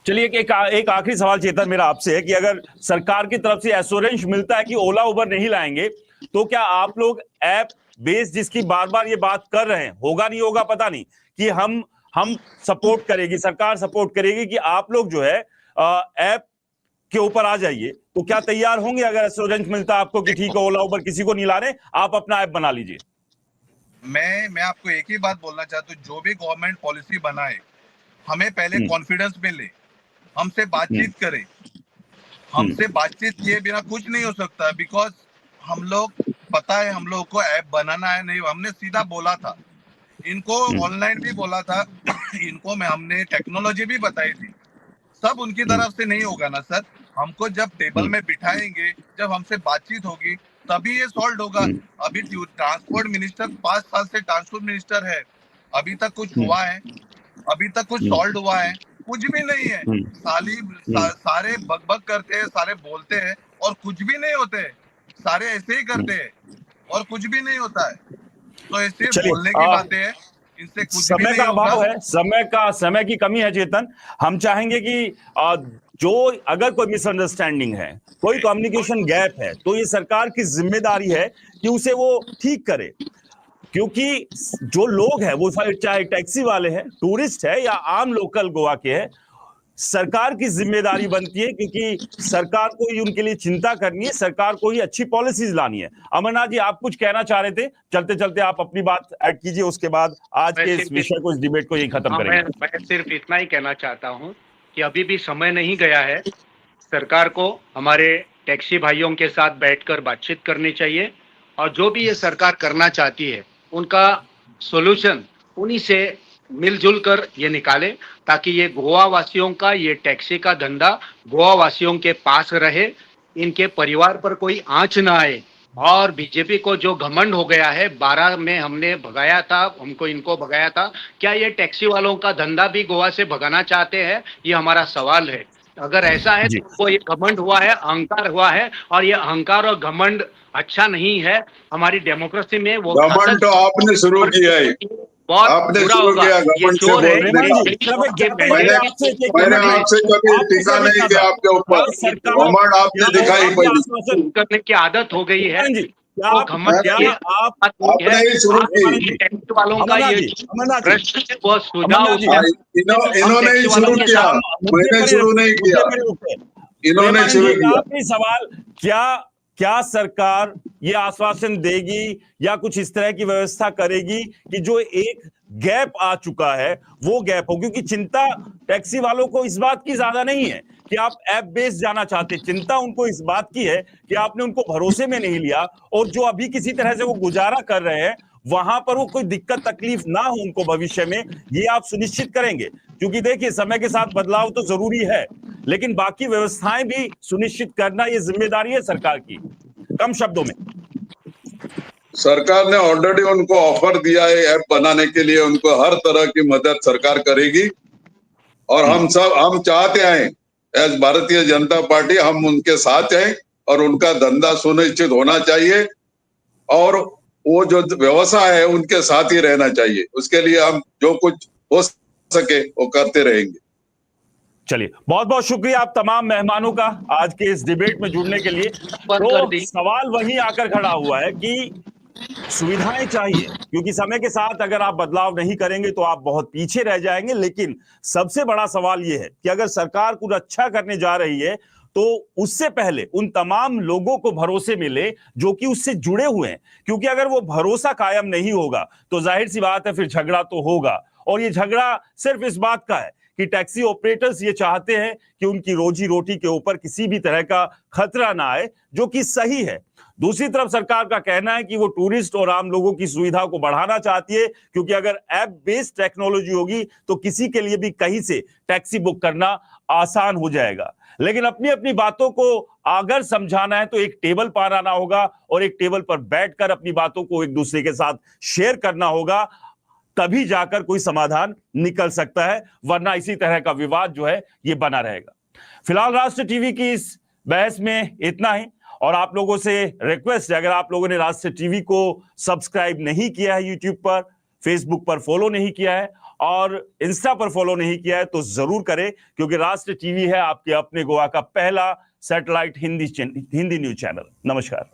चलिए एक आखिरी सवाल चेतन मेरा आपसे है कि अगर सरकार की तरफ से एश्योरेंस मिलता है कि ओला उबर नहीं लाएंगे, तो क्या आप लोग ऐप बेस जिसकी बार बार ये बात कर रहे हैं, होगा नहीं होगा पता नहीं, कि हम सपोर्ट करेगी, सरकार सपोर्ट करेगी कि आप लोग जो है ऐप के ऊपर आ जाइए, तो क्या तैयार होंगे अगर एश्योरेंस मिलता है आपको कि ठीक है ओला उबर किसी को नहीं ला रहे, आप अपना ऐप बना लीजिए? मैं आपको एक ही बात बोलना चाहता हूँ, जो भी गवर्नमेंट पॉलिसी बनाए हमें पहले कॉन्फिडेंस में ले, हमसे बातचीत करे, हमसे बातचीत किए बिना कुछ नहीं हो सकता। बिकॉज हम लोग, पता है हम लोग को ऐप बनाना है नहीं, हमने सीधा बोला था इनको, ऑनलाइन भी बोला था इनको, हमने टेक्नोलॉजी भी बताई थी, सब उनकी तरफ से नहीं होगा ना सर। हमको जब टेबल में बिठाएंगे, जब हमसे बातचीत होगी तभी ये सॉल्व होगा। अभी ट्रांसपोर्ट मिनिस्टर 5 साल से ट्रांसपोर्ट मिनिस्टर है, अभी तक कुछ हुआ है? अभी तक कुछ सॉल्व हुआ है? कुछ भी नहीं है। सारे बकबक करते हैं, सारे बोलते हैं और कुछ भी नहीं होते, सारे ऐसे ही करते हैं और कुछ भी नहीं होता है। तो ये सिर्फ बोलने की बातें हैं, इनसे कुछ भी समय नहीं का अभाव होगा। है, समय की कमी है चेतन। हम चाहेंगे कि जो अगर कोई मिसअंडरस्टैंडिंग है, कोई कम्युनिकेशन गैप है, तो ये सरकार की जिम्मेदारी है कि उसे वो ठीक करे, क्योंकि जो लोग हैं वो चाहे टैक्सी वाले हैं, टूरिस्ट है या आम लोकल गोवा के हैं, सरकार की जिम्मेदारी बनती है, क्योंकि सरकार को ही उनके लिए चिंता करनी है, सरकार को ही अच्छी पॉलिसीज लानी है। अमरनाथ जी, आप कुछ कहना चाह रहे थे, चलते चलते आप अपनी बात ऐड कीजिए, उसके बाद आज के इस विषय को, इस डिबेट को यही खत्म करेंगे। मैं सिर्फ इतना ही कहना चाहता हूं कि अभी भी समय नहीं गया है, सरकार को हमारे टैक्सी भाइयों के साथ बैठकर बातचीत करनी चाहिए, और जो भी ये सरकार करना चाहती है उनका सॉल्यूशन उन्हीं से मिलजुल कर ये निकाले, ताकि ये गोवा वासियों का, ये टैक्सी का धंधा गोवा वासियों के पास रहे, इनके परिवार पर कोई आंच ना आए। और बीजेपी को जो घमंड हो गया है, 12 में हमने भगाया था, हमको इनको भगाया था, क्या ये टैक्सी वालों का धंधा भी गोवा से भगाना चाहते हैं? ये हमारा सवाल है। अगर ऐसा है तो उनको ये घमंड हुआ है, अहंकार हुआ है, और ये अहंकार और घमंड अच्छा नहीं है हमारी डेमोक्रेसी में। वो घमंड तो आपने शुरू किया है, आपने शुरू किया घमंड से बोलने का। मैंने आपसे कभी टीका नहीं किया आपके ऊपर, घमंड आपने दिखाई पहले करने की आदत हो गई है। आपने ही शुरू की, वालों का ये प्रश्न है, वो सुझाव इन्होंने ही शुरू किया, मैंने शुरू नहीं किया, इन्होंने शुरू किया। आखिरी सवाल, क्या सरकार ये आश्वासन देगी या कुछ इस तरह की व्यवस्था करेगी कि जो एक गैप आ चुका है वो गैप हो? क्योंकि चिंता टैक्सी वालों को इस बात की ज्यादा नहीं है कि आप ऐप बेस जाना चाहते, चिंता उनको इस बात की है कि आपने उनको भरोसे में नहीं लिया, और जो अभी किसी तरह से वो गुजारा कर रहे हैं वहां पर वो कोई दिक्कत तकलीफ ना हो उनको भविष्य में, ये आप सुनिश्चित करेंगे? क्योंकि देखिए समय के साथ बदलाव तो जरूरी है, लेकिन बाकी व्यवस्थाएं भी सुनिश्चित करना ये जिम्मेदारी है सरकार की। कम शब्दों में, सरकार ने ऑलरेडी उनको ऑफर दिया है ऐप बनाने के लिए, उनको हर तरह की मदद सरकार करेगी, और हम चाहते हैं एज भारतीय जनता पार्टी हम उनके साथ हैं, और उनका धंधा सुनिश्चित होना चाहिए, और वो जो व्यवसाय है उनके साथ ही रहना चाहिए। उसके लिए हम जो कुछ हो सके वो करते रहेंगे। चलिए, बहुत बहुत शुक्रिया आप तमाम मेहमानों का आज के इस डिबेट में जुड़ने के लिए। तो सवाल वहीं आकर खड़ा हुआ है कि सुविधाएं चाहिए, क्योंकि समय के साथ अगर आप बदलाव नहीं करेंगे तो आप बहुत पीछे रह जाएंगे। लेकिन सबसे बड़ा सवाल यह है कि अगर सरकार कुछ अच्छा करने जा रही है तो उससे पहले उन तमाम लोगों को भरोसे मिले जो कि उससे जुड़े हुए हैं, क्योंकि अगर वो भरोसा कायम नहीं होगा तो जाहिर सी बात है फिर झगड़ा तो होगा, और ये झगड़ा सिर्फ इस बात का है कि टैक्सी ऑपरेटर्स ये चाहते हैं कि उनकी रोजी रोटी के ऊपर किसी भी तरह का खतरा ना आए, जो कि सही है। दूसरी तरफ सरकार का कहना है कि वो टूरिस्ट और आम लोगों की सुविधा को बढ़ाना चाहती है, क्योंकि अगर ऐप बेस्ड टेक्नोलॉजी होगी तो किसी के लिए भी कहीं से टैक्सी बुक करना आसान हो जाएगा। लेकिन अपनी अपनी बातों को अगर समझाना है तो एक टेबल पर आना होगा और एक टेबल पर बैठकर अपनी बातों को एक दूसरे के साथ शेयर करना होगा, तभी जाकर कोई समाधान निकल सकता है, वरना इसी तरह का विवाद जो है ये बना रहेगा। फिलहाल राष्ट्र टीवी की इस बहस में इतना ही, और आप लोगों से रिक्वेस्ट है, अगर आप लोगों ने राष्ट्र टीवी को सब्सक्राइब नहीं किया है, यूट्यूब पर, फेसबुक पर फॉलो नहीं किया है और इंस्टा पर फॉलो नहीं किया है, तो जरूर करें, क्योंकि राष्ट्र टीवी है आपके अपने गोवा का पहला सैटेलाइट हिंदी न्यूज चैनल। नमस्कार।